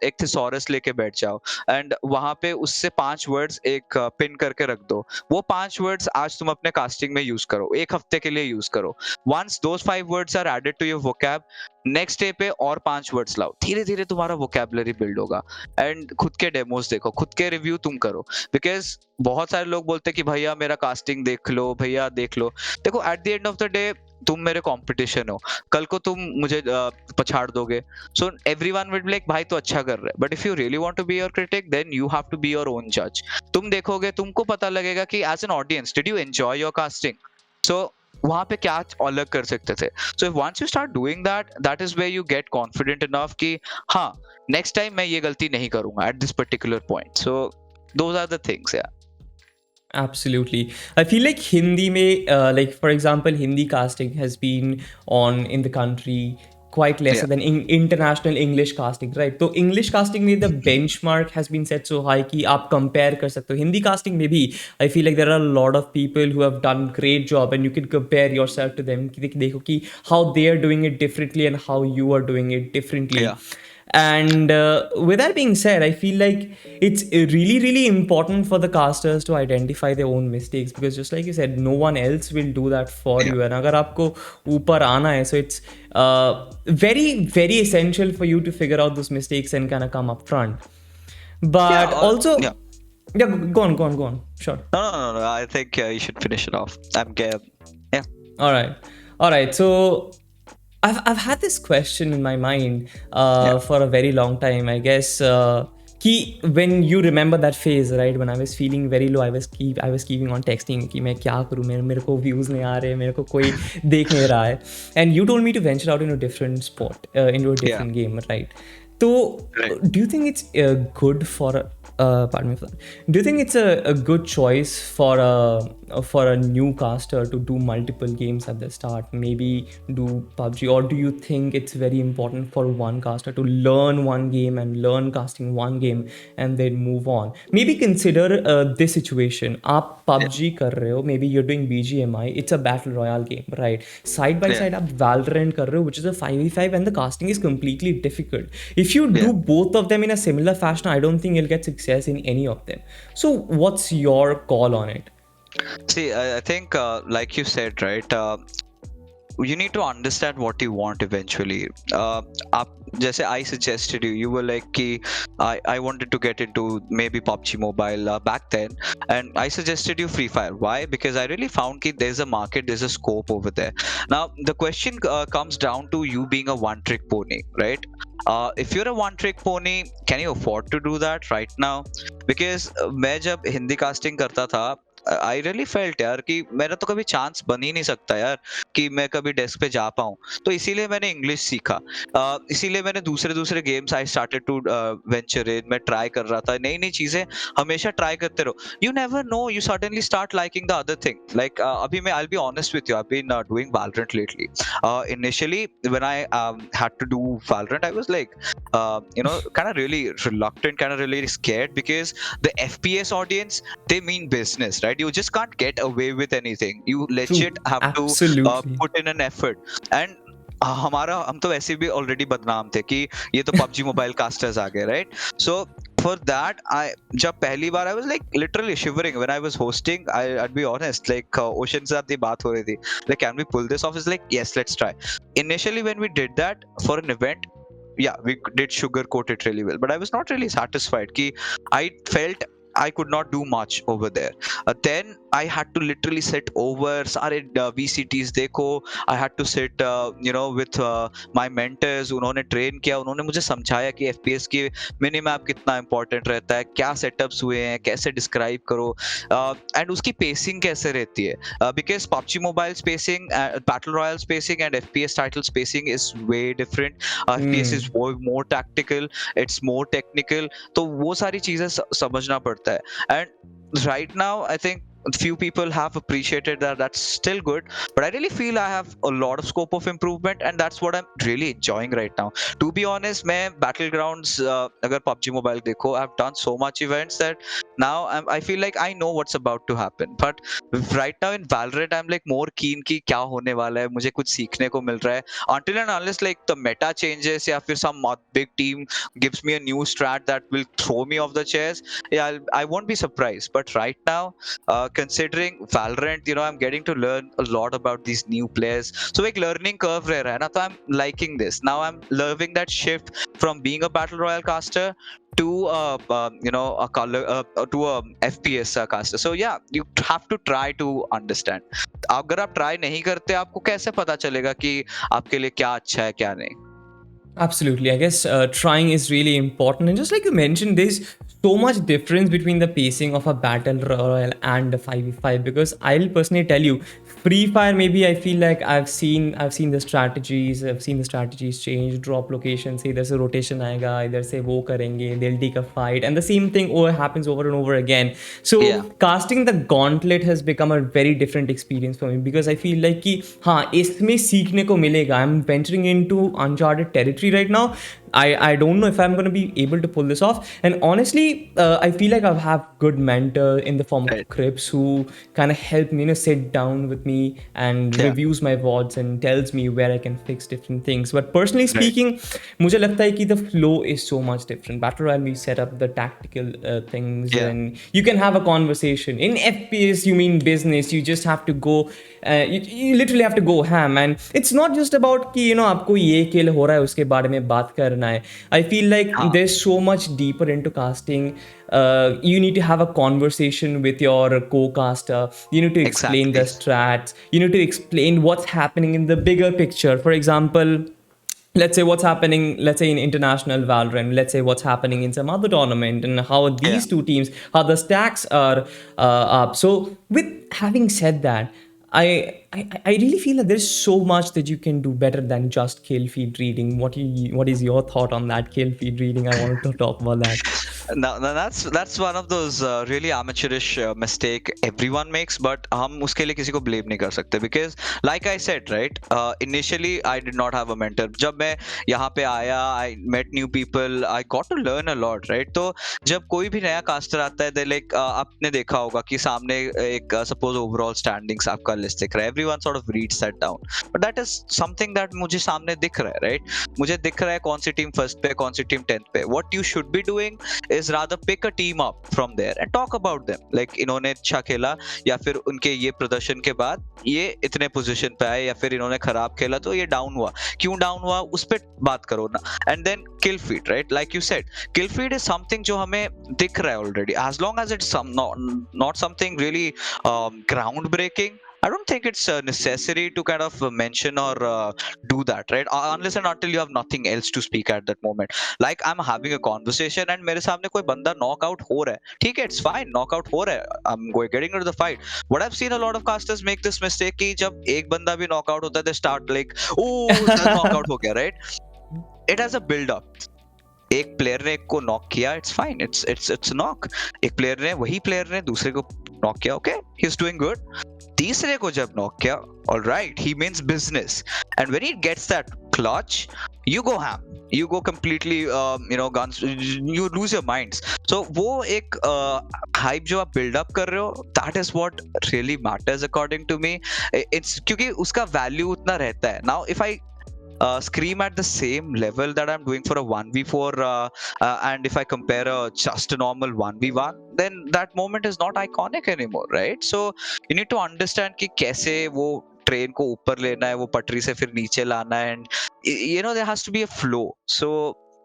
Speaker 4: एक थिसॉरस लेके बैठ जाओ एंड वहां पे उससे 5 वर्ड्स एक पिन करके रख दो. वो 5 वर्ड्स आज तुम अपने कास्टिंग में यूज करो, 1 हफ्ते के लिए यूज करो. Once those 5 words are added to your vocab, next day पे और 5 वर्ड्स लाओ. धीरे धीरे तुम्हारा वोकैबुलरी बिल्ड होगा. एंड खुद के डेमोज देखो, खुद के रिव्यू तुम करो. बिकॉज बहुत सारे लोग बोलते हैं कि भैया मेरा कास्टिंग देख लो, भैया देख लो. देखो at the end of the day तुम मेरे कंपटीशन हो, कल को तुम मुझे पछाड़ दोगे. So everyone will be like भाई तो अच्छा कर रहा है. But if you really want to be your critic, then you have to be your own जज. तुम देखोगे, तुमको पता लगेगा कि as an audience did you enjoy your casting. So वहां पे क्या अलग कर सकते थे. So once you start doing that, that is where you get confident enough कि हाँ नेक्स्ट टाइम मैं ये गलती नहीं करूंगा at this particular point. So those are the things. या
Speaker 3: Absolutely. I feel like Hindi mein, like for example, Hindi casting has been on in the country quite lesser than international English casting, right? So English casting में the benchmark has been set so high कि आप compare कर सकते हो. Hindi casting में भी I feel like there are a lot of people who have done great job and you can compare yourself to them कि देखो कि how they are doing it differently and how you are doing it differently. And with that being said, I feel like it's really, really important for the casters to identify their own mistakes, because just like you said, no one else will do that for
Speaker 4: Yeah.
Speaker 3: you. And agar aapko upar aana hai, so it's very, very essential for you to figure out those mistakes and kind of come up front.
Speaker 4: Yeah.
Speaker 3: But also,
Speaker 4: Yeah.
Speaker 3: yeah, go on. Sure.
Speaker 4: No. I think you should finish it off. Yeah.
Speaker 3: All right. So I've had this question in my mind
Speaker 4: Yeah.
Speaker 3: for a very long time. I guess when you remember that phase, right? When I was feeling very low, I was keeping on texting कि मैं क्या करूँ, मेरे को views नहीं आ रहे, मेरे को कोई देख नहीं रहा है. And you told me to venture out into a different sport, into a different game, right? So,
Speaker 4: Right.
Speaker 3: do you think it's good for pardon me for that. Do you think it's a good choice for a new caster to do multiple games at the start? Maybe do PUBG, or do you think it's very important for one caster to learn one game and learn casting one game and then move on? Maybe consider this situation. आप PUBG कर रहे हो, maybe you're doing BGMI. It's a battle royale game, right? Side by
Speaker 4: Yeah.
Speaker 3: side, आप Valorant कर रहे हो, which is a 5v5, and the casting is completely difficult. If you do
Speaker 4: Yeah.
Speaker 3: both of them in a similar fashion, I don't think you'll get success in any of them. So what's your call on it?
Speaker 4: See, I think, like you said, right? You need to understand what you want eventually. जैसे I suggested you were like कि I wanted to get into maybe PUBG Mobile back then, and I suggested you Free Fire. Why? Because I really found that there's a market, there's a scope over there. Now the question comes down to you being a one-trick pony, right? If you're a one-trick pony, can you afford to do that right now? Because मैं जब Hindi casting करता था, I really felt यार कि मेरा तो कभी chance बन ही नहीं सकता यार कि मैं कभी डेस्क पे जा पाऊँ, तो इसीलिए मैंने इंग्लिश सीखा, इसीलिए मैंने दूसरे games I started to venture in, मैं ट्राई कर रहा था नई चीजें, हमेशा ट्राई करते रहो, you never know, you suddenly start liking the other thing. Like अभी मैं I be honest with you, I been doing Valorant lately. Initially when I had to do Valorant, I was like kind of really reluctant, kind of really scared, because the FPS audience, they mean business, right? You just can't get away with anything. You legit have to
Speaker 3: Absolutely.
Speaker 4: put in an effort. And हम तो वैसे भी already बदनाम थे कि ये तो PUBG mobile casters आ गए, राइट? सो for that, जब पहली बार I was like literally shivering when I was hosting. I'd be honest, like ocean से साथ ये बात हो रही थी, like can we pull this off? Is like yes, let's try. Initially when we did that for an event, yeah, we did sugarcoat it really well, but I was not really satisfied ki I felt I could not do much over there. Then I had to literally sit over सारे VCTs देखो, I had to sit with my mentors. उन्होंने train किया, उन्होंने मुझे समझाया कि FPS की minimap कितना important रहता है, क्या setups हुए हैं, कैसे describe करो, and उसकी pacing कैसे रहती है, because PUBG Mobile spacing, Battle Royale spacing and FPS title spacing is way different. FPS is more tactical, it's more technical, तो वो सारी चीजें समझना पड़ता है. And right now I think few people have appreciated that. That's still good, but I really feel I have a lot of scope of improvement, and that's what I'm really enjoying right now. To be honest, मैं battlegrounds अगर PUBG Mobile देखो, I've done so much events that now I feel like I know what's about to happen. But right now in Valorant, I'm like more keen कि क्या होने वाला है, मुझे कुछ सीखने को मिल रहा है. Until and unless like the meta changes या फिर some big team gives me a new strat that will throw me off the chairs, yeah, I won't be surprised. But right now, considering Valorant, I'm getting to learn a lot about these new players. So like learning curve रह रहा है ना, तो I'm liking this. Now I'm loving that shift from being a battle royale caster to a color to a FPS caster. So yeah, you have to try to understand. अगर आप try नहीं करते, आपको कैसे पता चलेगा कि आपके लिए क्या अच्छा है क्या नहीं?
Speaker 3: Absolutely. I guess trying is really important. And just like you mentioned, there's so much difference between the pacing of a battle royale and a 5v5, because I'll personally tell you, Free Fire, maybe I feel like I've seen the strategies change, drop location, say there's a rotation आएगा, इधर से वो करेंगे, they'll take a fight, and the same thing happens over and over again. So
Speaker 4: Yeah.
Speaker 3: casting the gauntlet has become a very different experience for me, because I feel like कि हाँ इसमें सीखने को मिलेगा. I'm venturing into uncharted territory right now. I don't know if I'm going to be able to pull this off. And honestly, I feel like I have good mentor in the form of
Speaker 4: Right.
Speaker 3: Crips who kind of help me, sit down with me and
Speaker 4: Yeah.
Speaker 3: reviews my VODs and tells me where I can fix different things. But personally
Speaker 4: Right.
Speaker 3: speaking, मुझे लगता है कि the flow is so much different. Battle Royale, we set up the tactical things,
Speaker 4: Yeah.
Speaker 3: and you can have a conversation. In FPS, you mean business. You just have to go. You literally have to go ham, and it's not just about कि आपको ये kill हो रहा है उसके बारे में बात करना है. I feel like
Speaker 4: हाँ.
Speaker 3: there's so much deeper into casting. You need to have a conversation with your co-caster. You need to explain the
Speaker 4: Exactly.
Speaker 3: strats. You need to explain what's happening in the bigger picture. For example, let's say what's happening, let's say in international Valorant, let's say what's happening in some other tournament, and how these
Speaker 4: Yeah.
Speaker 3: two teams, how the stacks are up. So with having said that, I really feel that there's so much that you can do better than just kill feed reading. What is your thought on that kill feed reading? I wanted to talk about that.
Speaker 4: Now that's one of those really amateurish mistake everyone makes, but हम उसके लिए किसी को blame नहीं कर सकते because like I said, right, initially I did not have a mentor. जब मैं यहाँ पे आया, I met new people, I got to learn a lot, right? तो जब कोई भी नया caster आता है, they like आपने देखा होगा कि सामने एक suppose overall standings आपका list दिख रहा है, everyone sort of reads that down, but that is something that मुझे सामने दिख रहा है, right? मुझे दिख रहा है कौन सी टीम फर्स्ट पे, कौन सी टीम 10th पे. What you should be doing is rather pick a team up from there and talk about them. Like इन्होंने अच्छा खेला या फिर उनके ये प्रदर्शन के बाद ये इतने पोजीशन पे आए या फिर इन्होंने खराब खेला तो ये डाउन हुआ, क्यों डाउन हुआ उस पे बात करो ना. And then kill feed, right? Like you said, kill feed is something जो हमें दिख रहा है already. As long as it's not something really ground breaking, I don't think it's necessary to kind of mention or do that, right? Unless and until you have nothing else to speak at that moment. Like I'm having a conversation and मेरे सामने कोई बंदा knock out हो रहा है, ठीक है, it's fine, knock out हो रहा है, I'm getting into the fight. What I've seen a lot of casters make this mistake कि जब एक बंदा भी knock out होता है, they start like, oh, knock out हो गया, right? It has a build up. एक प्लेयर ने एक को नॉक किया, इट्स फाइन, इट्स नॉक. एक प्लेयर ने, वही प्लेयर ने दूसरे को नॉक किया, okay, he is doing good. तीसरे को जब नॉक किया, alright, he means business. And when he gets that clutch, you go ham, you go completely guns, you lose your minds. So वो एक hype जो आप build up कर रहे हो, that is what really matters according to me. It's क्योंकि उसका value उतना रहता है. Now if I scream at the same level that I'm doing for a 1v4 and if I compare just a normal 1v1, then that moment is not iconic anymore, right? So you need to understand कि कैसे वो train को ऊपर लेना है, वो पटरी से फिर नीचे लाना है, and there has to be a flow. So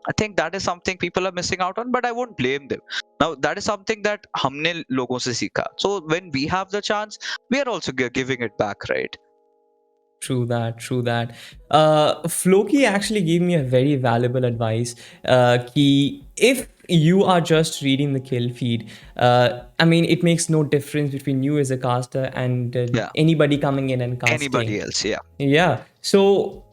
Speaker 4: I think that is something people are missing out on, but I won't blame them. Now that is something that हमने लोगों से सीखा. So when we have the chance, we are also giving it back, right?
Speaker 3: True that. Floki actually gave me a very valuable advice. Ki if you are just reading the kill feed, I mean, it makes no difference between you as a caster and
Speaker 4: Yeah.
Speaker 3: anybody coming in and casting.
Speaker 4: Anybody else, yeah.
Speaker 3: Yeah. So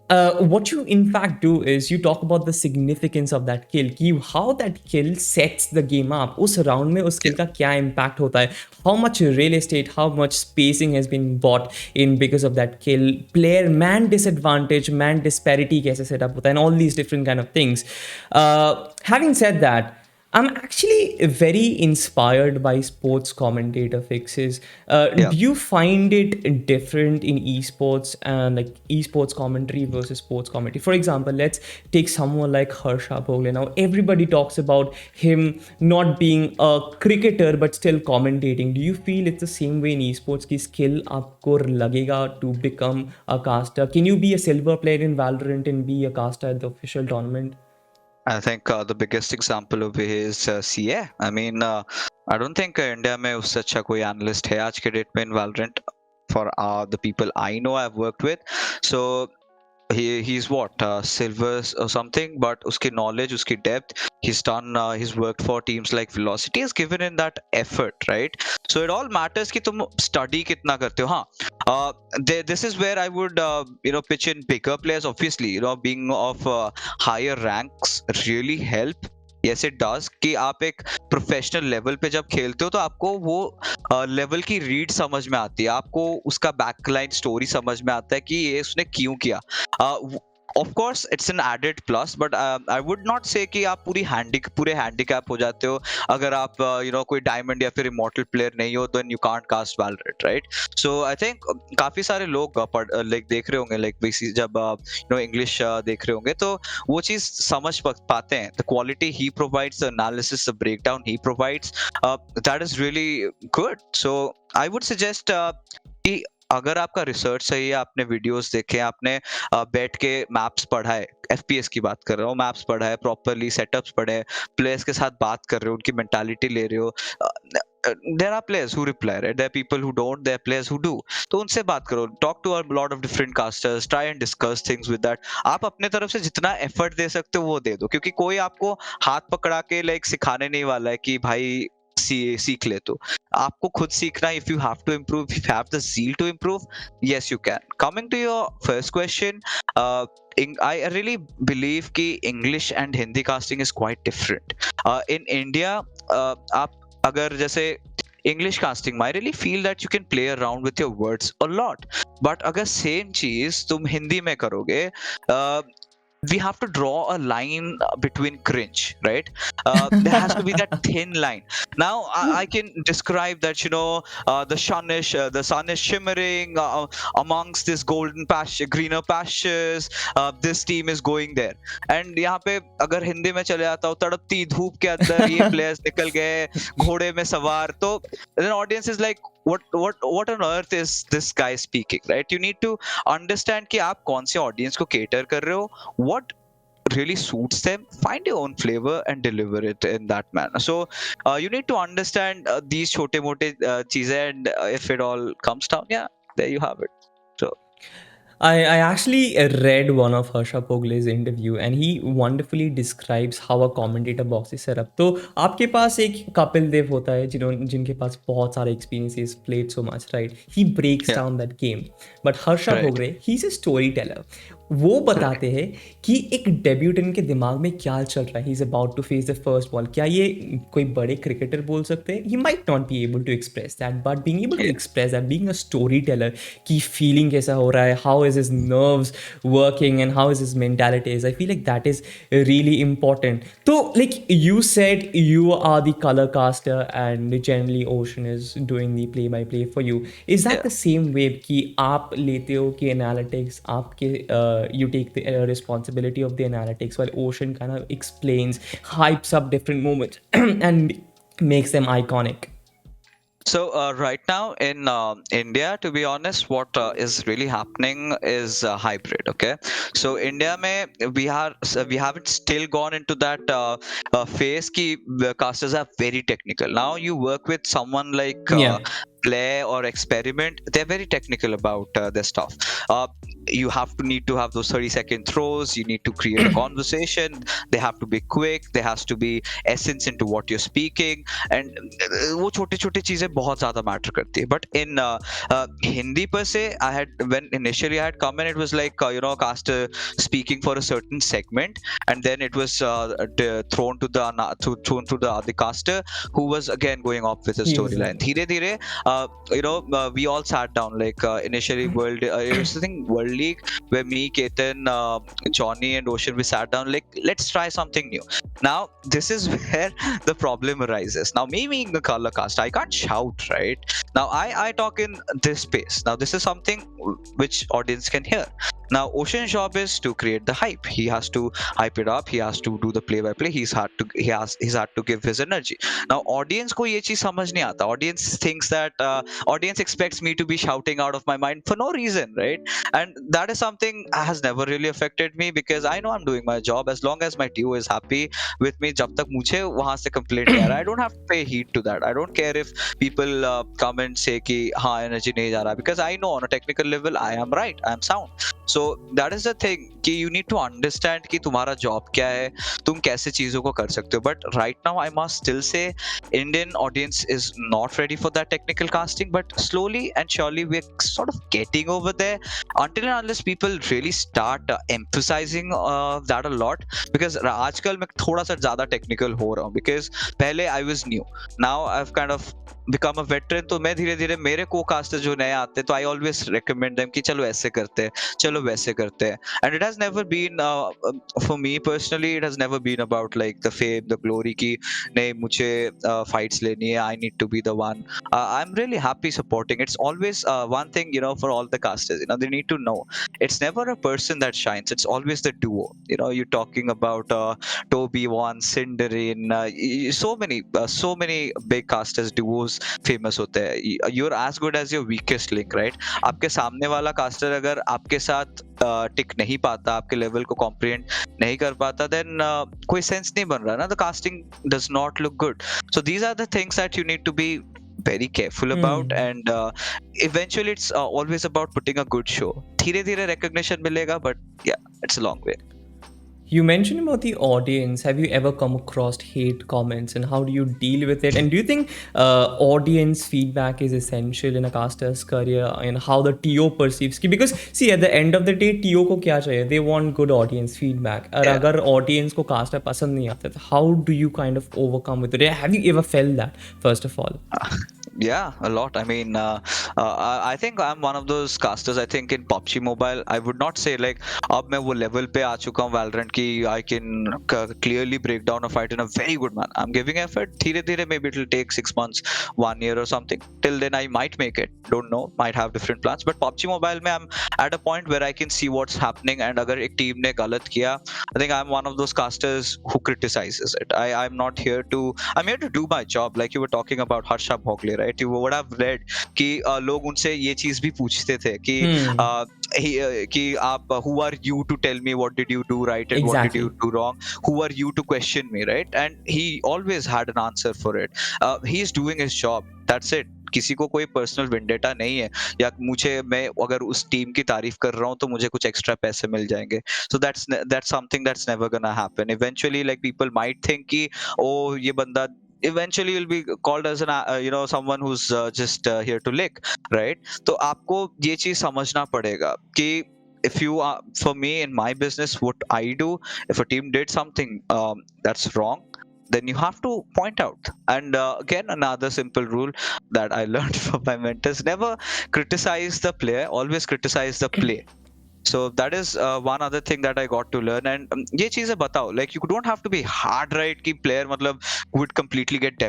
Speaker 3: what you in fact do is you talk about the significance of that kill, कि how that kill sets the game up. उस round में उस kill का क्या impact होता है, how much real estate, how much spacing has been bought in because of that kill, player man disadvantage, man disparity कैसे set up होता है, and all these different kind of things. Having said that, I'm actually very inspired by sports commentator Fyxs.
Speaker 4: Yeah.
Speaker 3: Do you find it different in esports and like esports commentary versus sports commentary? For example, let's take someone like Harsha Bhogle. Now, everybody talks about him not being a cricketer but still commentating. Do you feel it's the same way in esports? Ki skill aapko lagega to become a caster? Can you be a silver player in Valorant and be a caster at the official tournament?
Speaker 4: I think the biggest example of it is CA. I mean, I don't think India में उससे अच्छा कोई analyst है आज के date में in Valorant for the people I know I've worked with. So he's what silver or something, but uski knowledge, uski depth, he's done he's worked for teams like Velocity, has given in that effort, right? So it all matters कि तुम study कितना करते हो. हाँ, this is where I would pitch in bigger players. Obviously, being of higher ranks really help. Yes, it does. कि आप एक professional level पे जब खेलते हो तो आपको वो लेवल की रीड समझ में आती है, आपको उसका बैकलाइन स्टोरी समझ में आता है कि ये उसने क्यों किया. of course it's an added plus, but I would not say कि आप पूरे handicap हो जाते हो अगर आप कोई diamond या फिर immortal player नहीं हो, then you can't cast Valorant, right? So I think काफी सारे लोग like देख रहे होंगे, like जब English देख रहे होंगे तो वो चीज समझ पाते हैं. The quality he provides, the analysis, the breakdown he provides, that is really good. So I would suggest कि अगर आपका रिसर्च सही है, आपने वीडियोस देखे, आपने बैठ के मैप्स पढ़ा है, FPS की बात कर रहा हूँ, मैप्स पढ़ा है, प्रॉपरली सेटअप्स पढ़े हैं, प्लेयर्स के साथ बात कर रहे हो, उनकी मेंटालिटी ले रहे हो, there are players who reply, right? There are people who don't, there are players who do. तो उनसे बात करो, talk to a lot of different casters, try and discuss things with that. आप अपने तरफ से जितना एफर्ट दे सकते हो वो दे दो, क्योंकि कोई आपको हाथ पकड़ा के लाइक सिखाने नहीं वाला है कि भाई सीख ले. तो आपको खुद सीखना. If you have to improve, if you have the zeal to improve, yes you can. Coming to your first question, I really believe कि English and Hindi casting is quite different. In India, आप अगर जैसे English casting, I really feel that you can play around with your words a lot. But अगर same चीज तुम हिंदी में करोगे, we have to draw a line between cringe, right? There has to be that thin line. Now I can describe that the sun is shimmering amongst this golden pasture, greener pastures. This team is going there, and यहाँ पे अगर हिंदी में चले जाता हूँ, तड़पती धूप के अंदर ये players निकल गए घोड़े में सवार, तो then audience is like, what on earth is this guy speaking, right? You need to understand कि आप कौन से audience को cater कर रहे हो, what really suits them, find your own flavor and deliver it in that manner. So you need to understand these छोटे मोटे चीजें, and if it all comes down, yeah, there you have it. So
Speaker 3: I actually read one of Harsha Pogle's interview and he wonderfully describes how a commentator box is set up. तो आपके पास एक कपिल देव होता है जिनके पास बहुत सारे experiences, played so much, right? He breaks down that game. But Harsha Pogle, he's a storyteller. वो बताते हैं कि एक डेब्यूटेंट के दिमाग में क्या चल रहा है. He is about to face the first ball. क्या ये कोई बड़े क्रिकेटर बोल सकते हैं? He might not be able to express that, but being able to express that, being a story teller की फीलिंग कैसा हो रहा है, how is his nerves working and how is his mentality is, I feel like that is really important. तो like you said you are the colour caster and generally Ocean is doing the play by play for you. Is that the same way कि आप लेते हो कि analytics आपके you take the responsibility of the analytics while Ocean kind of explains, hypes up different moments and makes them iconic?
Speaker 4: So right now in India, to be honest, what is really happening is hybrid. Okay, so India mein we haven't still gone into that phase ki casters are very technical. Now you work with someone like Play or Experiment, they're very technical about their stuff. You need to have those 30-second throws, you need to create a conversation, they have to be quick, there has to be essence into what you're speaking, and वो छोटे छोटे चीजें बहुत ज्यादा matter करती है. But in Hindi per se, when initially I had come in, it was like caster speaking for a certain segment, and then it was thrown to the other caster who was again going off with a storyline. धीरे धीरे we all sat down, like initially it was the thing World League, where me, Ketan, Johnny and Ocean, we sat down like, let's try something new. Now this is where the problem arises. Now me being the color cast, I can't shout, right? Now I talk in this space. Now this is something which audience can hear. Now Ocean's job is to create the hype. He has to hype it up, he has to do the play by play, he's had to give his energy. Now audience को ये चीज समझ नहीं आता. Audience thinks that audience expects me to be shouting out of my mind for no reason, right? And that is something has never really affected me, because I know I'm doing my job. As long as my TO is happy with me, जब तक मुझे वहाँ से complaint नहीं आ रहा, I don't have to pay heed to that. I don't care if people come and say कि हाँ energy नहीं जा रहा, because I know on a technical level I am right, I am sound. So that is the thing कि you need to understand कि तुम्हारा job क्या है, तुम कैसे चीजों को कर सकते हो. But right now I must still say Indian audience is not ready for that technical casting, but slowly and surely we're sort of getting over there, until and unless people really start emphasizing that a lot. Because आजकल मैं थोड़ा सा ज़्यादा technical हो रहा हूँ, because पहले I was new, now I've kind of become a veteran, तो मैं धीरे धीरे मेरे को कास्टर जो नए आते हैं तो आई ऑलवेज रिकमेंड देम कि चलो ऐसे करते हैं, चलो वैसे करते हैं. And it has never been for me personally, it has never been about like the fame the glory की नहीं मुझे फाइट्स लेनी है, I need to be the one. I am really happy supporting. It's always one thing for all the casters, they need to know it's never a person that shines, it's always the duo. You're talking about Toby Wan, Cinderin, so many big casters duos famous होते हैं. You're as good as your weakest link, right? आपके सामने वाला caster अगर आपके साथ टिक नहीं पाता, आपके लेवल को कॉम्प्रिहेंड नहीं कर पाता, देन कोई सेंस नहीं बन रहा ना, the casting does not look good. So these are the things that you need to be very careful about, and eventually it's always about putting a good show. धीरे धीरे recognition मिलेगा, but yeah, it's a long way.
Speaker 3: You mentioned about the audience. Have you ever come across hate comments, and how do you deal with it? And do you think audience feedback is essential in a caster's career, and how the TO perceives? Because see, at the end of the day, TO को क्या चाहिए? They want good audience feedback. और अगर audience को caster पसंद नहीं आता, how do you kind of overcome with it? Have you ever felt that, first of all?
Speaker 4: Yeah, a lot. I mean, I think I'm one of those casters. I think in PUBG Mobile, I would not say like अब मैं वो level पे आ चुका हूँ Valorant की I can clearly break down a fight in a very good manner. I'm giving effort. धीरे धीरे maybe it'll take 6 months, 1 year or something. Till then I might make it. Don't know. Might have different plans. But PUBG Mobile में I'm at a point where I can see what's happening. And अगर एक team ने गलत किया, I think I'm one of those casters who criticizes it. I'm not here to. I'm here to do my job. Like you were talking about Harsha Bhogle, right? You would have read कि लोग उनसे ये चीज भी पूछते थे कि कि आप who are you to tell me what did you do right and what did you do wrong, who are you to question me, right? And he always had an answer for it. He is doing his job, that's it. किसी को कोई personal vendetta नहीं है, या मैं अगर उस team की तारीफ कर रहा हूँ तो मुझे कुछ एक्स्ट्रा पैसे मिल जाएंगे. सो that's something that's never gonna happen. Eventually like people might think कि oh ये बंदा eventually will be called as an someone who's just here to lick, right? तो आपको ये चीज समझना पड़ेगा कि if you are, for me in my business, what I do, if a team did something that's wrong, then you have to point out. And again, another simple rule that I learned from my mentors: never criticize the player, always criticize the play. So that is one other thing that I got to learn. And ये चीजें बताओ, like you don't have to be hard, right? कि player मतलब would completely get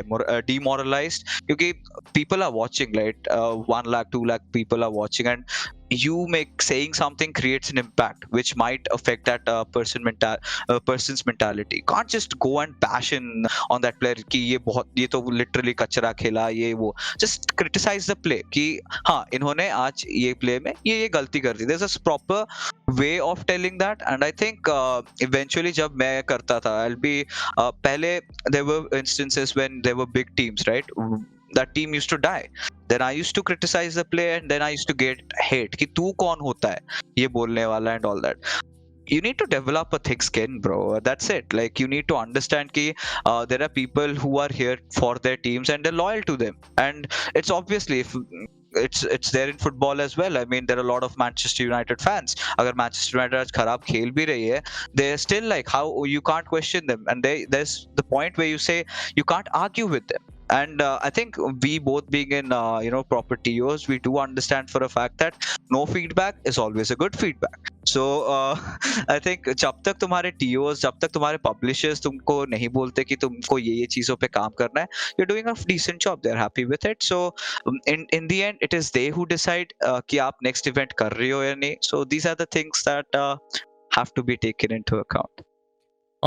Speaker 4: demoralized, क्योंकि people are watching, right? 1 lakh 2 lakh people are watching, and you saying something creates an impact which might affect that person's mentality. Can't just go and bash on that player कि ये तो literally कचरा खेला ये वो. Just criticize the play कि हाँ इन्होंने आज ये play में ये गलती कर दी. There's a proper way of telling that, and I think eventually जब मैं करता था, I'll be पहले there were instances when there were big teams, right? That team used to die. Then I used to criticize the player, and then I used to get hate कि तू कौन होता है ये बोलने वाला and all that. You need to develop a thick skin, bro. That's it. Like you need to understand कि there are people who are here for their teams and they're loyal to them. And it's obviously it's there in football as well. I mean, there are a lot of Manchester United fans. अगर Manchester United आज खराब खेल भी रही है, they're still like how you can't question them. And there's the point where you say you can't argue with them. And I think we both being in proper TOs, we do understand for a fact that no feedback is always a good feedback. So I think जब तक तुम्हारे TOs, जब तक तुम्हारे publishers तुमको नहीं बोलते कि तुमको ये चीजों पे काम करना है, you're doing a decent job. They're happy with it. So in the end, it is they who decide कि आप next event कर रही हो या नहीं. So these are the things that have to be taken into account.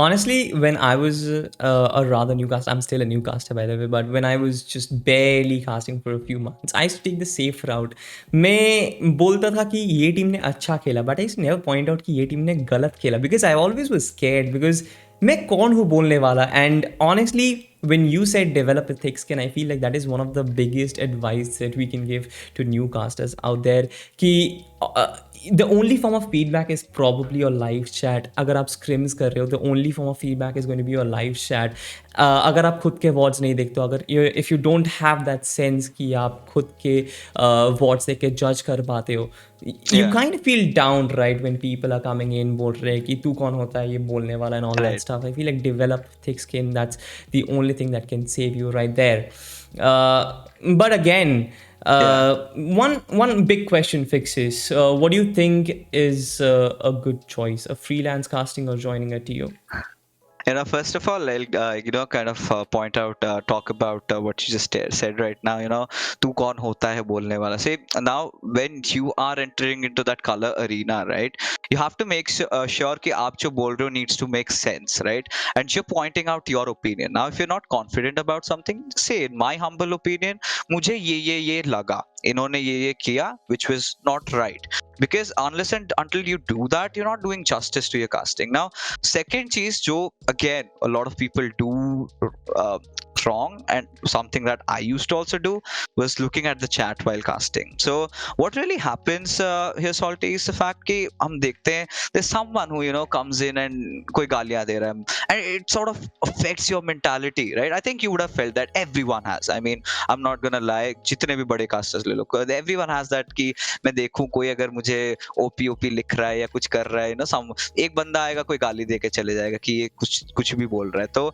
Speaker 3: Honestly, when I was a rather new caster, I'm still a new caster by the way, but when I was just barely casting for a few months, I used to take the safe route. मैं बोलता था कि ये team ने अच्छा खेला, but I used to never point out कि ये टीम ने गलत खेला, because I always was scared, because मैं कौन हूँ बोलने वाला. And honestly, when you said develop a thick skin, I feel like that is one of the biggest advice that we can give to new casters out there. कि the only form of feedback is probably your live chat. अगर आप scrims कर रहे हो, the only form of feedback is going to be your live chat. अगर आप खुद के words नहीं देखते हो, अगर if you don't have that sense कि आप खुद के words देख के judge कर पाते हो, you
Speaker 4: Yeah.
Speaker 3: kind of feel down, right, when people are coming in बोल रहे हैं कि तू कौन होता है ये बोलने वाला and all that
Speaker 4: Right.
Speaker 3: stuff. I feel like develop thick skin. That's the only thing that can save you right there. But again, one big question fixes. What do you think is a good choice, a freelance casting or joining a TO?
Speaker 4: First of all, I'll kind of point out, talk about what you just said right now. तू कौन होता है बोलने वाला? Say now, when you are entering into that color arena, right? You have to make sure कि आप जो बोल रहे हो needs to make sense, right? And you're pointing out your opinion. Now, if you're not confident about something, say in my humble opinion, मुझे ये लगा, इन्होंने ये किया, which was not right. Because unless and until you do that, you're not doing justice to your casting. Now, second cheese, जो again a lot of people do wrong, and something that I used to also do, was looking at the chat while casting. So what really happens here, Salty, is the fact कि हम देखते हैं there's someone who comes in and कोई गालियां दे रहा है, and it sort of affects your mentality, right? I think you would have felt that. Everyone has. I mean, I'm not gonna lie, जितने भी बड़े casters ले लो, everyone has that कि मैं देखूं कोई अगर मुझे ओपी लिख रहा है या कुछ कर रहा है, एक बंदा आएगा कोई गाली दे के चले जाएगा कि ये कुछ भी बोल रहा है, तो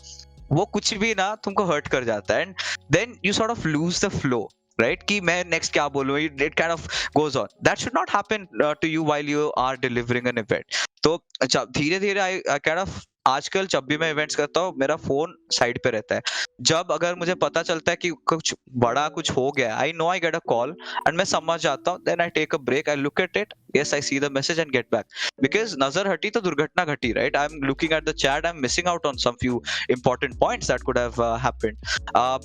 Speaker 4: वो कुछ भी ना तुमको हर्ट कर जाता है, and then you sort of lose the flow, right? कि मैं next क्या बोलूँ, it kind of goes on. That should not happen to you while you are delivering an event. तो धीरे धीरे I kind of आजकल जब भी मैं इवेंट्स करता हूँ, मेरा फोन साइड पे रहता है. जब अगर मुझे पता चलता है कि कुछ बड़ा कुछ हो गया, I know I get a call and मैं समझ जाता हूँ, then I take a break, I look at it, yes, I see the message and get back. Because nazar hati to durghatna ghati, right? I'm looking at the chat, I'm missing out on some few important points that could have happened.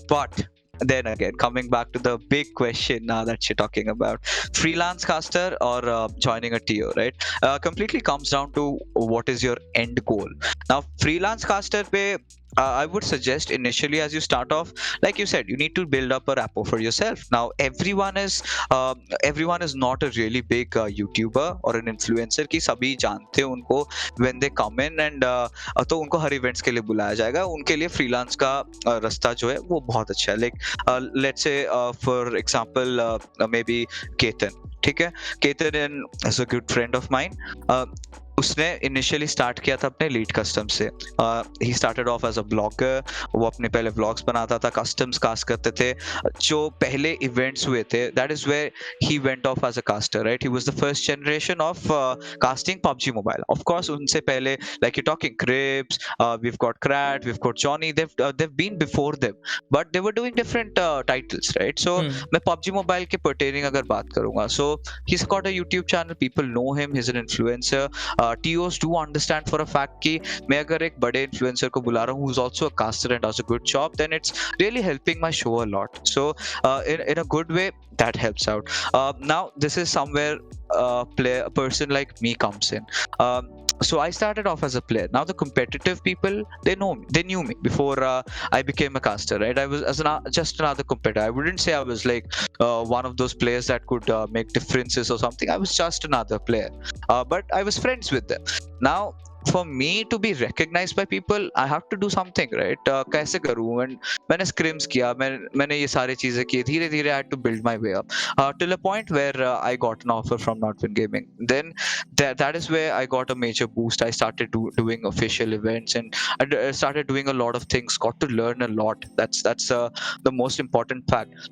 Speaker 4: But then again, coming back to the big question now that you're talking about, freelance caster or joining a TO, right? Completely comes down to what is your end goal. Now, freelance caster pe I would suggest initially, as you start off, like you said, you need to build up a rapport for yourself. Now, everyone is not a really big YouTuber or an influencer कि सभी जानते हैं उनको when they come in, and तो उनको हर events के लिए बुलाया जाएगा. उनके लिए freelance का रास्ता जो है वो बहुत अच्छा है. Like let's say for example maybe Ketan, ठीक है? Ketan is a good friend of mine. उसने इनिशियली स्टार्ट किया था अपने लीड कस्टम से. He started off as a blogger. वो अपने पहले व्लॉग्स बनाता था, कस्टम्स कास्ट करते थे. जो पहले इवेंट्स हुए थे, that is where he went off as a caster, right? He was the first generation of casting PUBG mobile. Of course उनसे पहले, like you talking Krips, we've got Krat, we've got Johnny, they've been before them, but they were doing different titles, right? So मैं PUBG mobile के pertaining अगर बात करूंगा, so he's got a YouTube channel, people know him, he's an influencer. TOs do understand for a fact कि मैं अगर एक बड़े influencer को बुला रहा हूँ who's also a caster and does a good job, then it's really helping my show a lot. So in a good way, that helps out. Now this is somewhere a person like me comes in. So I started off as a player. Now the competitive people, they knew me before I became a caster, right? I was just another competitor. I wouldn't say I was like one of those players that could make differences or something. I was just another player, but I was friends with them. Now for me to be recognized by people, I have to do something, right? कैसे करूँ? And मैंने scrims किया, मैंने ये सारी चीजें की. धीरे धीरे I had to build my way up till a point where I got an offer from Nodwin Gaming. Then that is where I got a major boost. I started doing official events, and I started doing a lot of things. Got to learn a lot. That's the most important fact.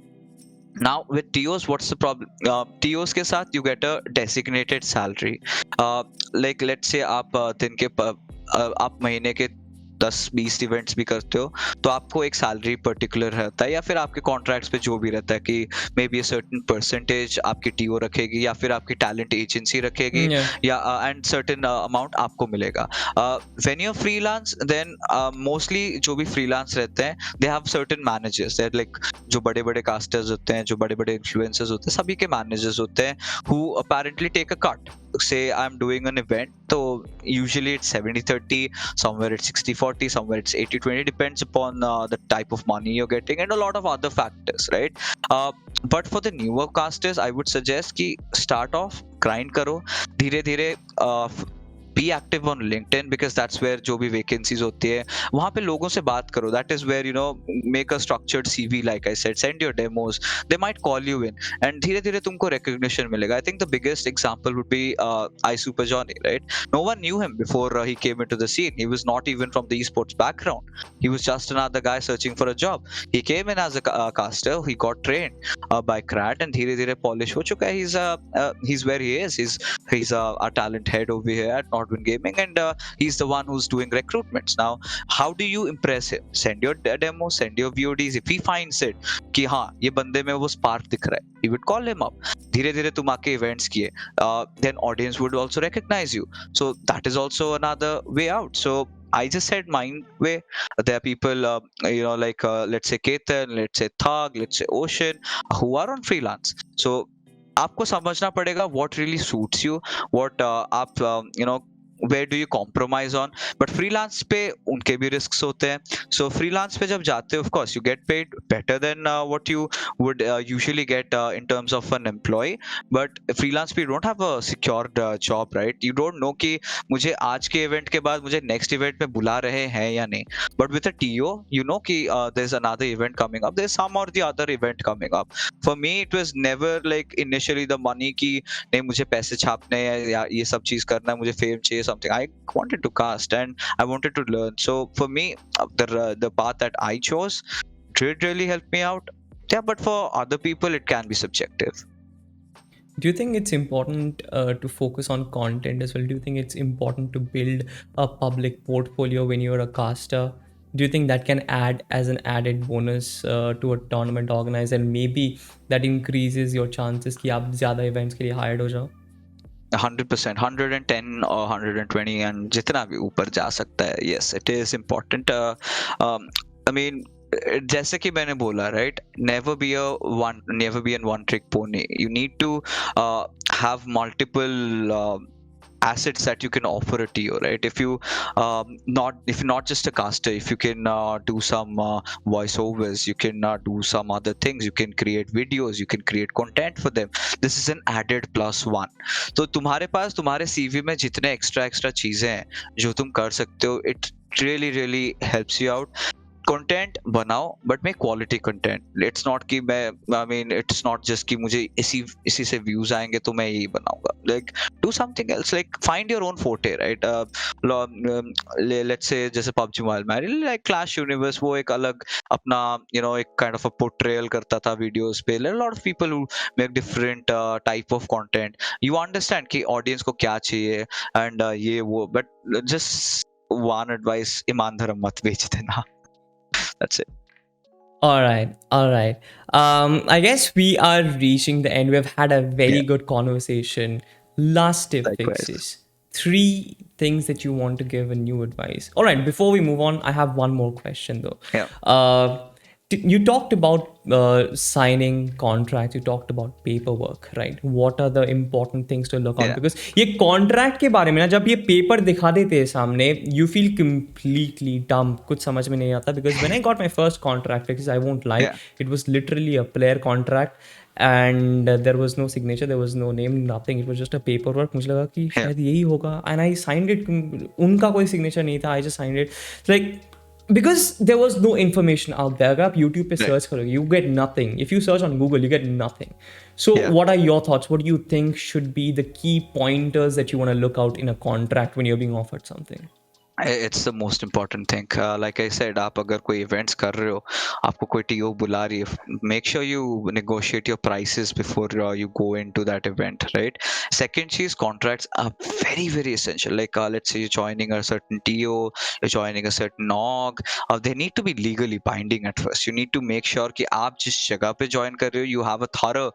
Speaker 4: Now with TOs, what's the problem? TOs के साथ you get a designated salary. Like let's say आप दिन के आप महीने के 10-20 events भी करते हो, तो आपको एक सैलरी पर्टिकुलर रहता है, या फिर आपके कॉन्ट्रैक्ट्स पे जो भी रहता है कि may be a certain percentage आपकी टीओ रखेगी, या फिर आपकी टैलेंट एजेंसी रखेगी, या एंड सर्टेन अमाउंट आपको मिलेगा. When you are freelance, then mostly जो भी फ्रीलांस रहते हैं, they have certain managers. They like जो बड़े बड़े कास्टर्स होते हैं, जो बड़े बड़े इन्फ्लुएंसर्स होते हैं, सभी के मैनेजर्स होते हैं who apparently take a cut. Say I'm doing an event, so usually it's 70-30, somewhere it's 60-40, somewhere it's 80-20, depends upon the type of money you're getting and a lot of other factors, right? But for the newer casters, I would suggest ki start off grind करो, धीरे धीरे be active on LinkedIn because that's where जो भी vacancies होती है वहाँ पे लोगों से बात करो. That is where, you know, make a structured CV, like I said, send your demos, they might call you in and धीरे धीरे तुमको recognition मिलेगा. I think the biggest example would be I Super Johnny, right? No one knew him before he came into the scene. He was not even from the esports background. He was just another guy searching for a job. He came in as a caster. He got trained by Krat and धीरे धीरे polish हो चुका है. He's where he is. He's our talent head over here at Nodwin Gaming, and he's the one who's doing recruitments. Now, how do you impress him? Send your demo, send your VODs. If he finds it कि हाँ ये बंदे में वो spark दिख रहा है, he would call him up. धीरे धीरे तुम आके events किए, then audience would also recognize you. So that is also another way out. So I just said mine way. There are people, you know, like let's say Ketan, let's say Thug, let's say Ocean, who are on freelance. So आपको समझना पड़ेगा what really suits you, what आप you know where do you compromise on. But freelance पे उनके भी risks होते हैं. So freelance पे जब जाते हो, of course you get paid better than what you would usually get in terms of an employee. But freelance पे you don't have a secured job, right? You don't know कि मुझे आज के event के बाद मुझे next event में बुला रहे हैं या नहीं. But with a TO, you know कि there's another event coming up. There's some or the other event coming up. For me, it was never like initially the money कि नहीं मुझे पैसे छापने हैं या ये सब चीज करना है, मुझे fame चाहिए something. I wanted to cast and I wanted to learn. So for me, the path that I chose did really help me out. Yeah, but for other people, it can be subjective.
Speaker 3: Do you think it's important to focus on content as well? Do you think it's important to build a public portfolio when you're a caster? Do you think that can add as an added bonus to a tournament organizer, and maybe that increases your chances कि आप ज़्यादा events के लिए hired हो जाओ?
Speaker 4: 100%, 110 or 120 and जितना भी ऊपर जा सकता है. Yes, it is important. I mean, जैसे कि मैंने बोला, right? Never be a one trick pony. You need to have multiple assets that you can offer a TO, right? If you're not just a caster, if you can do some voiceovers, you can do some other things, you can create videos, you can create content for them. This is an added +1. तो तुम्हारे पास तुम्हारे CV में जितने extra चीजें हैं जो तुम कर सकते हो, it really helps you out. Content बनाओ but make quality content. It's not कि मैं I mean it's not just कि मुझे इसी से व्यूज आएंगे तो मैं यही बनाऊंगा. Like do something else, like find your own forte, right? Let's say जैसे PUBG मोबाइल में लाइक क्लैश यूनिवर्स, वो एक अलग अपना यू नो एक काइंड ऑफ अ पोर्ट्रेयल करता था वीडियोस पे. Lot of people who make different type of content. You understand कि ऑडियंस को क्या चाहिए एंड ये वो. बट जस्ट वन एडवाइस, ईमान धर्म मत बेच देना. That's it.
Speaker 3: All right. I guess we are reaching the end. We've had a very good conversation. Last tip,
Speaker 4: Likewise.
Speaker 3: Fyxs. 3 things that you want to give a new advice. All right, before we move on, I have one more question though.
Speaker 4: Yeah.
Speaker 3: You talked about signing contracts, you talked about paperwork, right? What are the important things to look on? Because ये contract के बारे में ना जब ये paper दिखा देते हैं सामने, you feel completely dumb. कुछ समझ में नहीं आता. Because when I got my first contract, because I won't lie, it was literally a player contract and there was no signature, there was no name, nothing. It was just a paperwork. मुझे लगा कि शायद यही होगा and I signed it. उनका कोई signature नहीं था. I just signed it. It's like because there was no information out there. अगर आप YouTube पे search करोगे, you get nothing. If you search on Google, you get nothing. So what are your thoughts? What do you think should be the key pointers that you want to look out in a contract when you're being offered something?
Speaker 4: It's the most important thing. Like I said, आप अगर कोई events कर रहे हो, आपको कोई TO बुला रही है, make sure you negotiate your prices before you go into that event, right? Second चीज, contracts are very essential. Like let's say you're joining a certain TO, you're joining a certain org, they need to be legally binding at first. You need to make sure कि आप जिस जगह पे join कर रहे हो, you have a thorough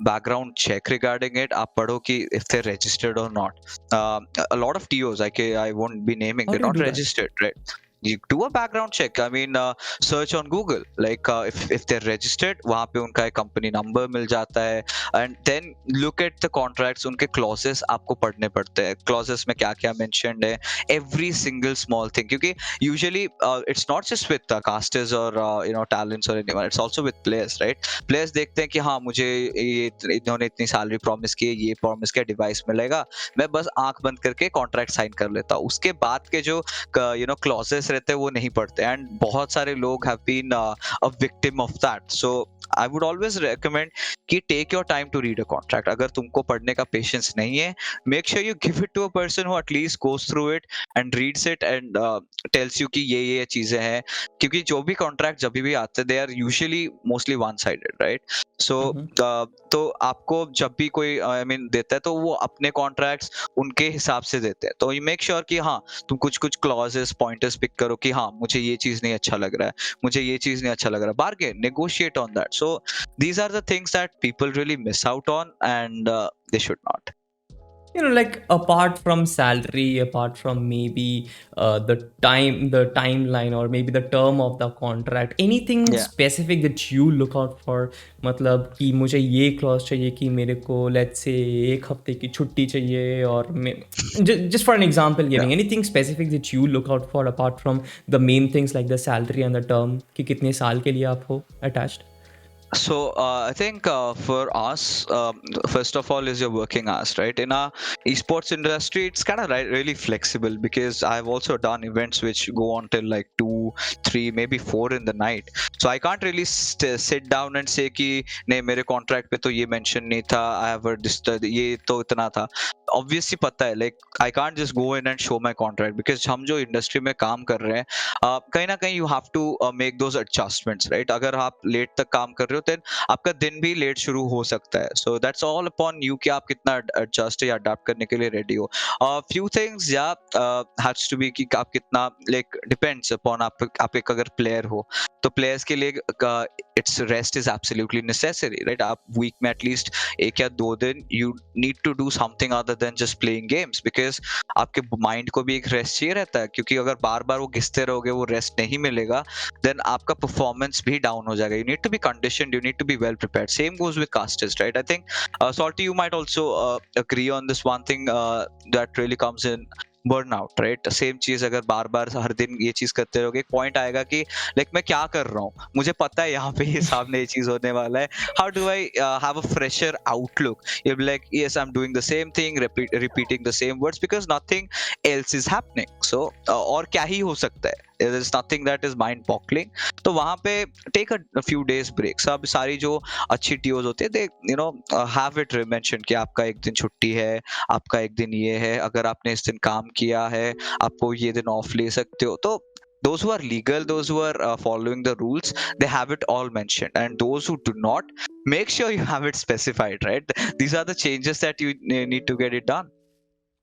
Speaker 4: background check regarding it. आप पढ़ो कि if they're registered or not. A lot of TOs, I won't be naming, they're not registered, right? you do a background check. I mean, search on Google, like if they're registered, वहाँ पे उनका एक company number मिल जाता है, and then look at the contracts. उनके clauses आपको पढ़ने पड़ते हैं. Clauses में क्या क्या mentioned है, every single small thing. क्योंकि usually it's not just with casters or talents or anyone. It's also with players, right? Players देखते हैं कि हाँ मुझे ये इन्होंने इतनी salary promise की है, ये promise किया, device मिलेगा, मैं बस आंख बंद करके contract sign कर लेता हूँ. उसके बाद के जो clauses रहते हैं वो नहीं पढ़ते, and बहुत सारे लोग have been a victim of that. So I would always recommend कि take your time to read a contract. अगर तुमको पढ़ने का patience नहीं है, make sure you give it to a person who at least goes through it and reads it and tells you कि ये चीजें हैं. क्योंकि जो भी contract जब भी आते हैं, they are usually mostly one-sided, right? So तो आपको जब भी कोई I mean देता है तो वो अपने contracts उनके हिसाब से देते हैं. तो you make sure कि हाँ तुम कुछ clauses, pointers pick करो कि हाँ मुझे ये चीज नहीं अच्छा लग रहा है, मुझे ये चीज नहीं अच्छा लग रहा है. Bargain, negotiate on that. So these are the things that people really miss out on, and they should not.
Speaker 3: Like apart from salary, apart from maybe the timeline, or maybe the term of the contract, anything specific that you look out for? मतलब कि मुझे ये clause चाहिए कि मेरे को let's say एक हफ्ते की छुट्टी चाहिए, और just for an example giving, anything specific that you look out for apart from the main things like the salary and the term, कि कितने साल के लिए आप हो attached?
Speaker 4: So I think for us, first of all, is your working hours, right? In our esports industry, it's kind of really flexible, because I've also done events which go on till like 2, 3, maybe 4 in the night. So I can't really sit down and say कि नहीं मेरे contract पे तो ये mention नहीं था, I have ये तो इतना था. Obviously पता है, like I can't just go in and show my contract, because हम जो industry में काम कर रहे हैं, कहीं ना कहीं you have to make those adjustments, right? अगर आप late तक काम कर रहे हो, then आपका दिन भी लेट शुरू हो सकता है. So that's all upon you कि आप कितना adjust या adapt करने के लिए ready हो. Few things has to be कि आप कितना, like depends upon आप एक अगर player हो तो players के लिए its rest is absolutely necessary, right? आप week में at least 1 या 2 दिन you need to do something other than just playing games, because आपके mind को भी एक rest चाहिए रहता है. क्योंकि अगर बार बार वो घिसते रहोगे, वो rest नहीं मिलेगा, then आपका performance भी down हो जाएगा. You need to be conditioned, you need to be well prepared. Same goes with casters, right? I think Salty, you might also agree on this one thing that really comes in burnout, right? Same चीज अगर बार बार हर दिन ये चीज करते रहोगे, एक point आएगा कि लाइक मैं क्या कर रहा हूँ, मुझे पता है यहाँ पे ये सामने ये चीज होने वाला है, how do I have a fresher outlook? You be like yes, I'm doing the same thing, repeating the same words, because nothing else is happening. So और क्या ही हो सकता है, there is nothing that is mind boggling. तो वहाँ पे take a few days break. सब सारी जो अच्छी टीओज होते हैं, they have it mentioned कि आपका एक दिन छुट्टी है, आपका एक दिन ये है, अगर आपने इस दिन काम किया है आपको ये दिन ऑफ ले सकते हो. तो those who are legal, those who are following the rules, they have it all mentioned, and those who do not, make sure you have it specified, right? These are the changes that you need to get it done.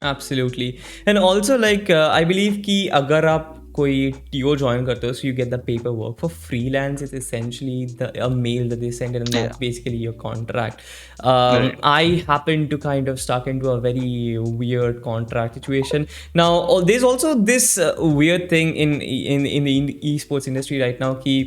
Speaker 3: Absolutely. And also like I believe कि अगर आप कोई TO join करते हो, so you get the paperwork. For freelance, it's essentially a mail that they send, and not basically your contract.
Speaker 4: Right.
Speaker 3: I happen to kind of stuck into a very weird contract situation. Now, there's also this weird thing in the esports industry right now कि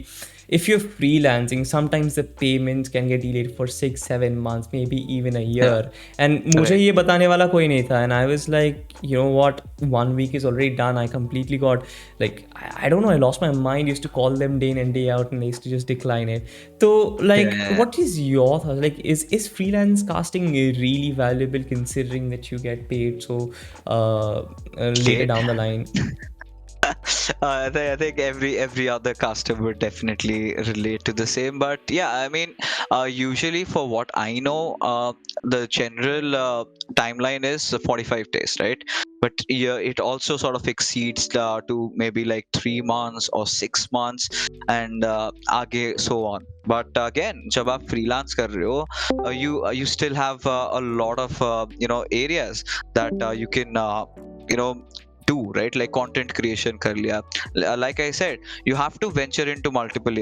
Speaker 3: if you're freelancing, sometimes the payments can get delayed for 6-7 months, maybe even a year. And मुझे ये बताने वाला कोई नहीं था, and I was like, you know what, 1 week is already done. I completely got like, I don't know, I lost my mind. I used to call them day in and day out, and they used to just decline it. So like, what is your thought? Like, is freelance casting really valuable, considering that you get paid so later down the line?
Speaker 4: I think every other caster would definitely relate to the same, but yeah, I mean, usually for what I know, the general timeline is 45 days, right? But yeah, it also sort of exceeds to maybe like 3 months or 6 months, and आगे so on. But again, जब आप freelance कर रहे हो, you still have a lot of areas that you can do, right? Like content creation कर लिया. Like I said, you have to venture into multiple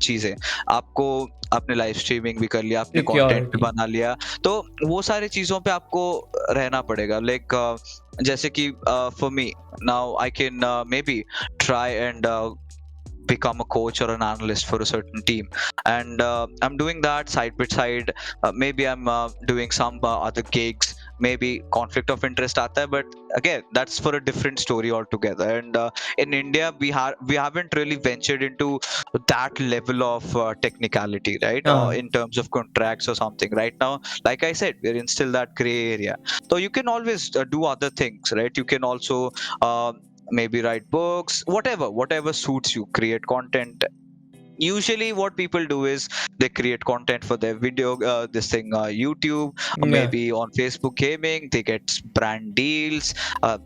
Speaker 4: चीजें. आपको आपने लाइव स्ट्रीमिंग भी कर लिया, आपने कंटेंट भी बना लिया, तो वो सारी चीजों पे आपको रहना पड़ेगा. लाइक जैसे कि for me now I can maybe try and become a coach or an analyst for a certain team, and I'm doing that side by side. Maybe I'm doing some other gigs, maybe conflict of interest aata hai, but again that's for a different story altogether. And in India we haven't really ventured into that level of technicality, right?
Speaker 3: Uh,
Speaker 4: In terms of contracts or something right now, like I said, we're in still that gray area. So you can always do other things, right? You can also uh, maybe write books, whatever suits you, create content. Usually what people do is they create content for their video, this thing, YouTube, or
Speaker 3: yeah.
Speaker 4: maybe on Facebook gaming, they get brand deals. uh,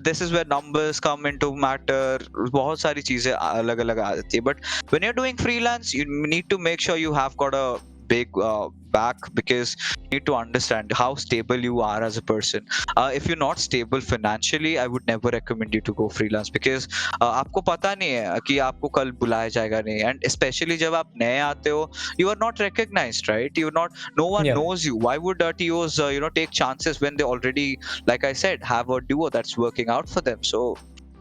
Speaker 4: this is where numbers come into matter. बहुत सारी चीजें अलग अलग आ जाती है, but when you're doing freelance you need to make sure you have got a big back, because you need to understand how stable you are as a person. If you're not stable financially, I would never recommend you to go freelance, because आपको पता नहीं है कि आपको कल बुलाया जाएगा नहीं, and especially जब आप नए आते हो, you are not recognized, right? You're not, no one
Speaker 3: Yeah.
Speaker 4: knows you. Why would TOs take chances when they already, like I said, have a duo that's working out for them? So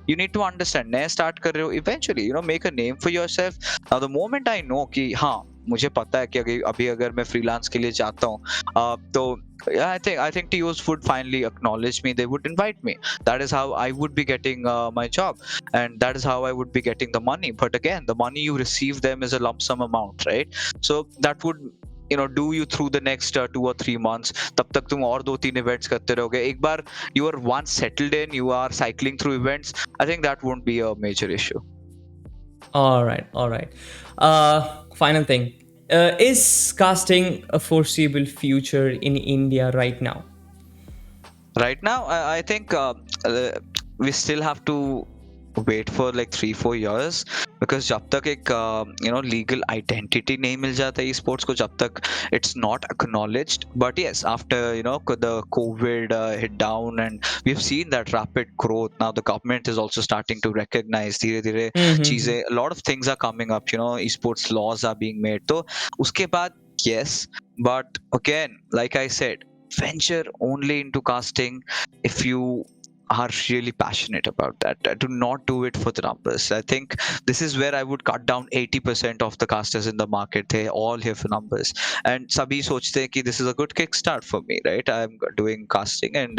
Speaker 4: you need to understand, नए start कर रहे हो, eventually make a name for yourself. Now the moment I know कि हाँ मुझे पता है कि अभी अगर मैं freelance के लिए जाता हूँ, तो yeah, I think TOs would finally acknowledge me. They would invite me. That is how I would be getting my job, and that is how I would be getting the money. But again, the money you receive them is a lump sum amount, right? So that would do you through the next 2 or 3 months. तब तक तुम और 2-3 events करते रहोगे. एक बार you are once settled in, you are cycling through events, I think that won't be a major issue.
Speaker 3: All right, all right. Final thing. Is casting a foreseeable future in India right now?
Speaker 4: Right now I think we still have to wait for like 3-4 years, because जब तक एक legal identity नहीं मिल जाता है esports को, जब तक it's not acknowledged. But yes, after the COVID hit down, and we've seen that rapid growth, now the government is also starting to recognize धीरे धीरे चीजें, a lot of things are coming up, esports laws are being made. तो उसके बाद yes, but again, like I said, venture only into casting if you are really passionate about that. Do not do it for the numbers. I think this is where I would cut down 80% of the casters in the market. They all here for numbers, and sabhi sochte hain ki this is a good kickstart for me, right? I'm doing casting, and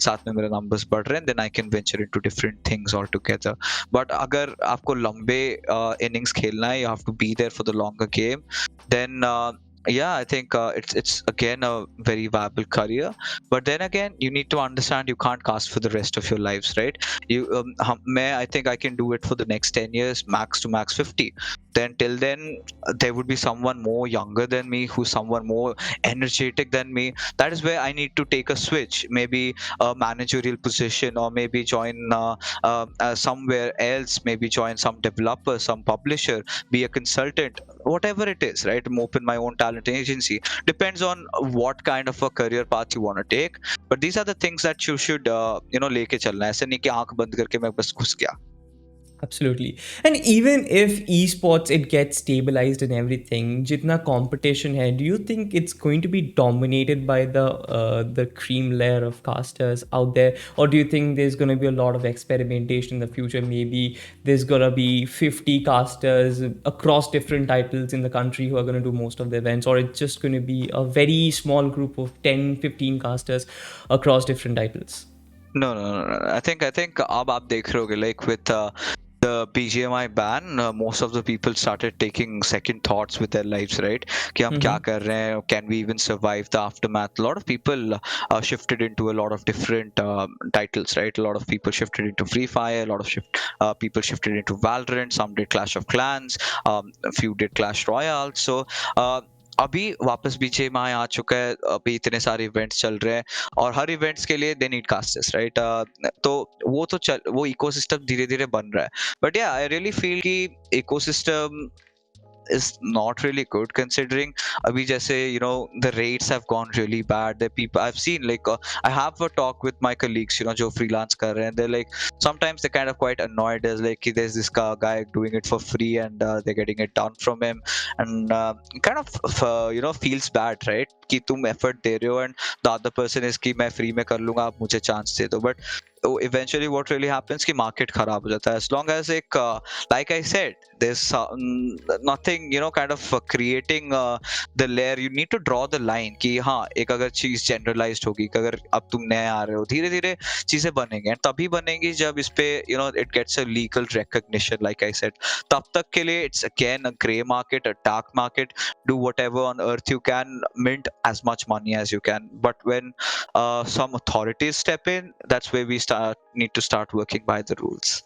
Speaker 4: साथ में मेरे numbers बढ़ रहे हैं, then I can venture into different things altogether. But अगर आपको लंबे innings खेलना है, you have to be there for the longer game, then yeah, I think it's again a very viable career. But then again, you need to understand you can't cast for the rest of your lives, right? I think I can do it for the next 10 years, max to max 50. Then till then there would be someone more younger than me, who's someone more energetic than me. That is where I need to take a switch, maybe a managerial position, or maybe join somewhere else, maybe join some developer, some publisher, be a consultant, whatever it is, right? Open my own talent agency. Depends on what kind of a career path you want to take. But these are the things that you should लेके चलना है. ऐसे नहीं कि आंख बंद करके मैं बस घुस गया.
Speaker 3: Absolutely. And even if esports it gets stabilized and everything, jitna competition hai, do you think it's going to be dominated by the cream layer of casters out there, or do you think there's going to be a lot of experimentation in the future? Maybe there's going to be 50 casters across different titles in the country who are going to do most of the events, or it's just going to be a very small group of 10-15 casters across different titles?
Speaker 4: No. I think अब आप देख रहे होगे, like with the BGMI ban, most of the people started taking second thoughts with their lives, right? कि हम क्या कर रहे हैं? Can we even survive the aftermath? A lot of people shifted into a lot of different titles, right? A lot of people shifted into Free Fire, a lot of people shifted into Valorant, some did Clash of Clans, a few did Clash Royale. So अभी वापस BGMI आ चुका है, अभी इतने सारे events चल रहे हैं, और हर इवेंट्स के लिए दे नीड कास्टर्स, राइट? तो वो इकोसिस्टम धीरे धीरे बन रहा है. बट या आई रियली फील कि ecosystem is not really good considering abhi jaise the rates have gone really bad. The people I've seen, like I have a talk with my colleagues jo freelance kar rahe hain, they're like sometimes they're kind of quite annoyed as like there's this guy doing it for free and they're getting it done from him, and kind of feels bad, right, कि तुम effort दे रहे हो and the other person is कि मैं free में कर लूंगा, आप मुझे chance दे दो. But eventually what really happens कि market खराब हो जाता है. As long as एक like I said, there's nothing kind of creating the layer. You need to draw the line कि हाँ एक अगर चीज generalized होगी कि अगर अब तुम नए आ रहे हो, धीरे धीरे चीजें बनेंगी and तभी बनेंगी जब इस पे it gets a legal recognition, like I said. तब तक के लिए it's again a gray market, a dark market. Do whatever on earth you can, mint as much money as you can, but when some authorities step in, that's where we need to start working by the rules.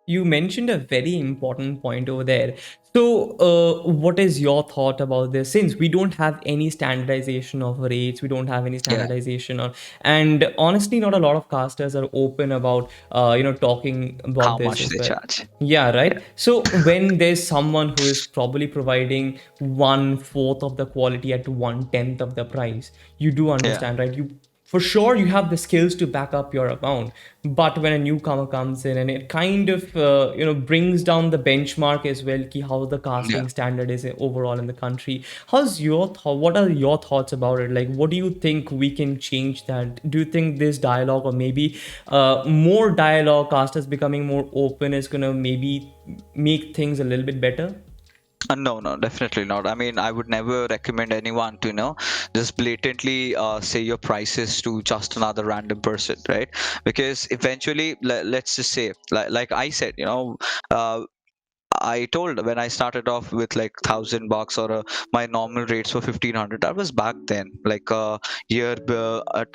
Speaker 3: You mentioned a very important point over there. So, what is your thought about this? Since we don't have any standardization of rates, we don't have any standardization on, and honestly, not a lot of casters are open about, talking about
Speaker 4: How
Speaker 3: this
Speaker 4: much
Speaker 3: as
Speaker 4: they
Speaker 3: well.
Speaker 4: charge.
Speaker 3: Yeah, right. So when there's someone who is probably providing 1/4 of the quality at 1/10 of the price, you do understand, right? You for sure you have the skills to back up your account, but when a newcomer comes in and it kind of brings down the benchmark as well, ki how the casting standard is overall in the country. How's your what are your thoughts about it? Like, what do you think we can change that? Do you think this dialogue, or maybe more dialogue, casters becoming more open, is gonna maybe make things a little bit better?
Speaker 4: No, definitely not. I mean, I would never recommend anyone to, just blatantly say your prices to just another random person, right? Because eventually, let's just say, like I said, I told when I started off with like $1,000 or my normal rates were 1,500. That was back then, like a year.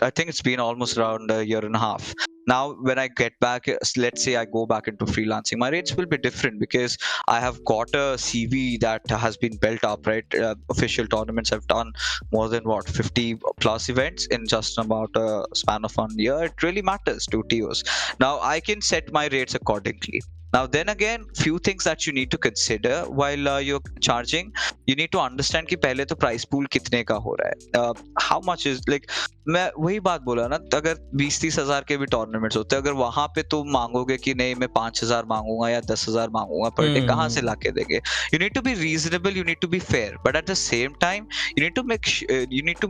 Speaker 4: I think it's been almost around a year and a half. Now, when I get back, let's say I go back into freelancing, my rates will be different because I have got a CV that has been built up, right? Official tournaments I've done more than 50 plus events in just about a span of 1 year. It really matters to TOs. Now I can set my rates accordingly. Now, then again, few things that you need to consider while you're charging. You need to understand कि पहले तो price pool कितने का हो रहा है. How much is like, मैं वही बात बोला ना, अगर 20-30 हजार के भी टूर्नामेंट्स होते हैं, अगर वहां पे तुम मांगोगे कि नहीं मैं 5,000 मांगूंगा या 10,000 मांगूंगा पर डे, कहाँ से लाके देंगे? You need to be reasonable, you need to be fair, but at the same time you need to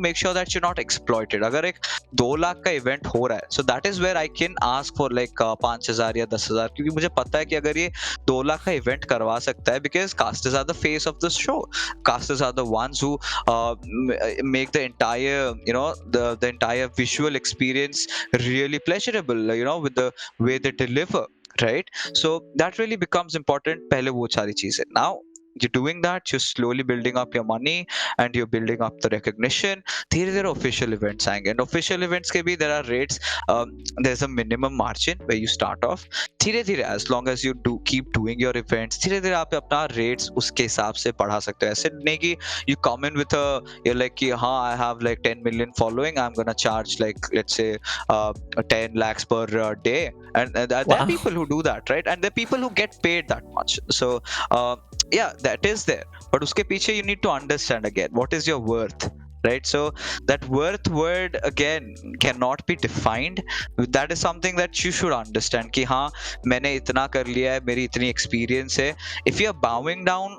Speaker 4: make sure that you're not exploited. अगर एक 2 लाख का इवेंट हो रहा है, so that is where I can ask for like 5,000 या 10,000, क्योंकि मुझे पता है कि अगर ये 2 लाख का इवेंट करवा सकता है, because casters are the face of the show. Casters are the ones who make the entire the entire visual experience really pleasurable, with the way they deliver, right? So that really becomes important. पहले वो सारी चीजें. Now you're doing that, you're slowly building up your money and you're building up the recognition. धीरे धीरे official events आएंगे, and official events के भी there are rates. There's a minimum margin where you start off. धीरे धीरे, as long as you keep doing your events, धीरे धीरे आप अपना rates उसके हिसाब से बढ़ा सकते हो. ऐसे नहीं कि you come in with you're like कि हाँ I have like 10 million following, I'm gonna charge like let's say 10 lakhs per day, and there are people who do that, right? And there are people who get paid that much. So yeah, that is there, but uske piche you need to understand again what is your worth, right? So that worth word again cannot be defined. That is something that you should understand कि हाँ मैंने इतना कर लिया है, मेरी इतनी experience है. If you're bowing down,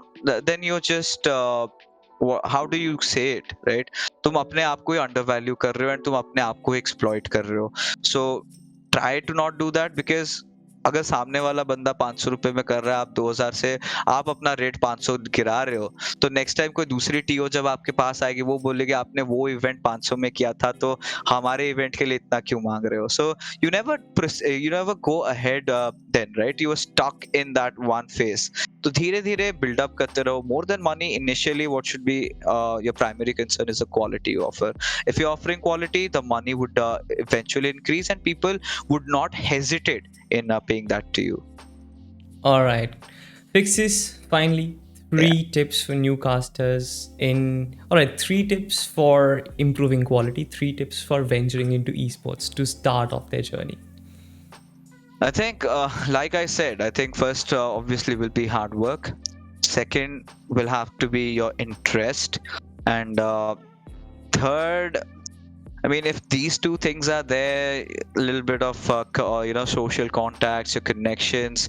Speaker 4: then you're just how do you say it, right? तुम अपने आप को ही undervalue कर रहे हो and तुम अपने आप को ही exploit कर रहे हो. So try to not do that, because अगर सामने वाला बंदा 500 रुपए में कर रहा है, आप 2000 से आप अपना रेट 500 गिरा रहे हो, तो नेक्स्ट टाइम कोई दूसरी टीओ जब आपके पास आएगी वो बोलेगी आपने वो इवेंट 500 में किया था तो हमारे इवेंट के लिए इतना क्यों मांग रहे हो. So you never go ahead then, right? You are stuck in that one phase. तो धीरे धीरे बिल्डअप करते रहो. More than money, initially what should be your primary concern is the quality you offer. If you're offering quality, the money would eventually increase and people would not hesitate in paying that to you.
Speaker 3: All right, Fyxs, finally, 3 tips for new casters all right, 3 tips for improving quality, 3 tips for venturing into esports to start off their journey.
Speaker 4: I think like I said, I think first obviously will be hard work. second will have to be your interest, and third, I mean, if these two things are there, a little bit of social contacts, your connections,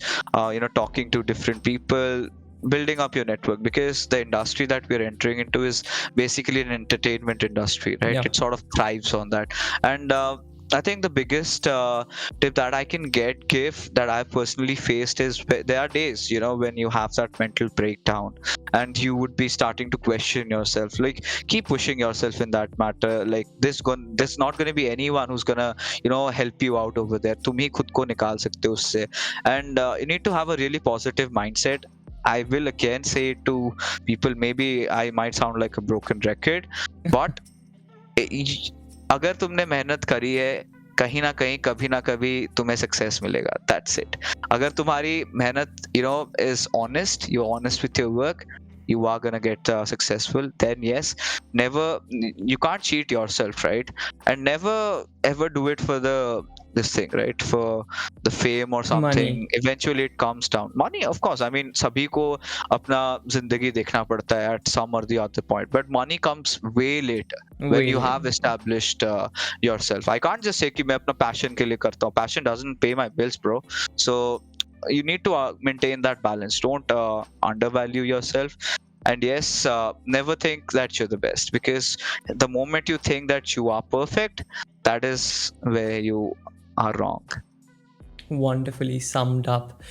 Speaker 4: talking to different people, building up your network, because the industry that we're entering into is basically an entertainment industry, right?
Speaker 3: Yeah.
Speaker 4: It sort of thrives on that. And I think the biggest tip that I can give that I've personally faced is there are days, when you have that mental breakdown and you would be starting to question yourself. Like, keep pushing yourself in that matter. Like, there's not going to be anyone who's gonna help you out over there. तुम ही खुद को निकाल सकते हो उससे. And you need to have a really positive mindset. I will again say it to people, maybe I might sound like a broken record, but अगर तुमने मेहनत करी है, कहीं ना कहीं कभी ना कभी तुम्हें सक्सेस मिलेगा. That's it. अगर तुम्हारी मेहनत is honest, you're honest with your work, you are gonna get successful. Then yes, never, you can't cheat yourself, right? And never ever do it for this thing, right? For the fame or something.
Speaker 3: Money.
Speaker 4: Eventually it comes down. Money, of course. I mean, sabhi ko apna zindagi dekhna padta hai at some or the other point. But money comes way later when you have established yourself. I can't just say कि मैं अपना passion के लिए करता हूँ. Passion doesn't pay my bills, bro. So you need to maintain that balance. Don't undervalue yourself. And yes, never think that you're the best, because the moment you think that you are perfect, that is where you are wrong.
Speaker 3: Wonderfully summed up.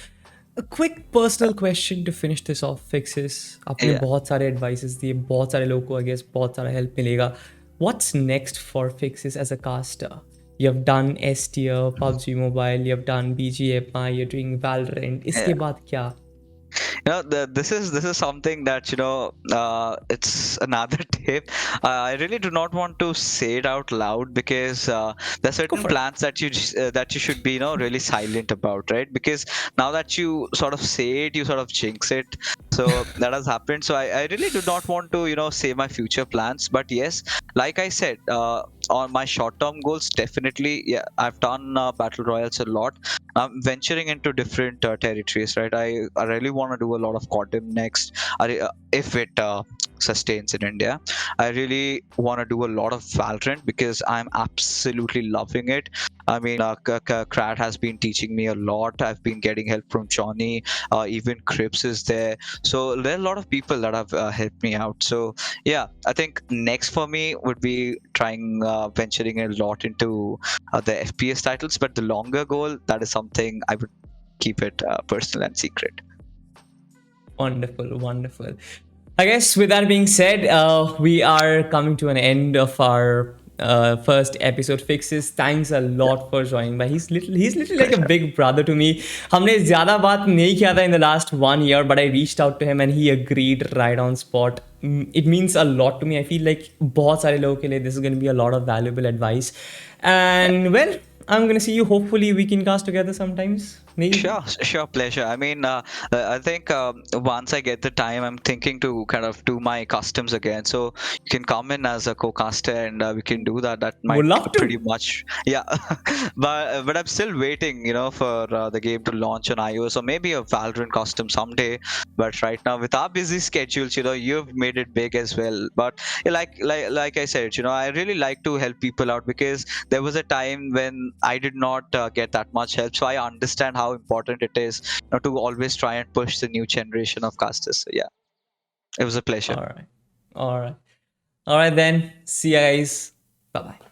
Speaker 3: A quick personal question to finish this off, Fyxs. आपने बहुत सारे advices दिए, बहुत सारे लोगों को I guess बहुत सारा help मिलेगा. What's next for Fyxs as a caster? You have done S tier, PUBG Mobile, you have done BGMI, you're doing Valorant. इसके बाद क्या?
Speaker 4: This is something that it's another tip. I really do not want to say it out loud, because there are certain plans that you should be really silent about, right? Because now that you sort of say it, you sort of jinx it. So that has happened. So I really do not want to say my future plans. But yes, like I said, on my short-term goals, definitely, yeah, I've done battle royals a lot. I'm venturing into different territories, right? I really want to do a lot of Quantum next, if it sustains in India. I really want to do a lot of Valorant, because I'm absolutely loving it. I mean, Krat has been teaching me a lot. I've been getting help from Johnny. Even Crips is there. So there are a lot of people that have helped me out. So yeah, I think next for me would be trying venturing a lot into the FPS titles. But the longer goal, that is something I would keep it personal and secret.
Speaker 3: Wonderful, wonderful. I guess with that being said, we are coming to an end of our first episode. Fyxs, thanks a lot for joining. But he's literally like a big brother to me. हमने ज़्यादा बात नहीं किया था in the last 1 year, but I reached out to him and he agreed right on spot. It means a lot to me. I feel like बहुत सारे लोगों के लिए this is going to be a lot of valuable advice. And well, I'm going to see you. Hopefully we can cast together sometimes. Maybe.
Speaker 4: Sure, pleasure. I mean, I think once I get the time, I'm thinking to kind of do my customs again. So you can come in as a co-caster, and we can do that. That might
Speaker 3: Would love to.
Speaker 4: Pretty much, yeah. but I'm still waiting, for the game to launch on iOS, or maybe a Valorant custom someday. But right now, with our busy schedules, you've made it big as well. But like I said, I really like to help people out, because there was a time when I did not get that much help. So I understand how important it is to always try and push the new generation of casters. So yeah, it was a pleasure.
Speaker 3: All right then. See you guys. Bye bye.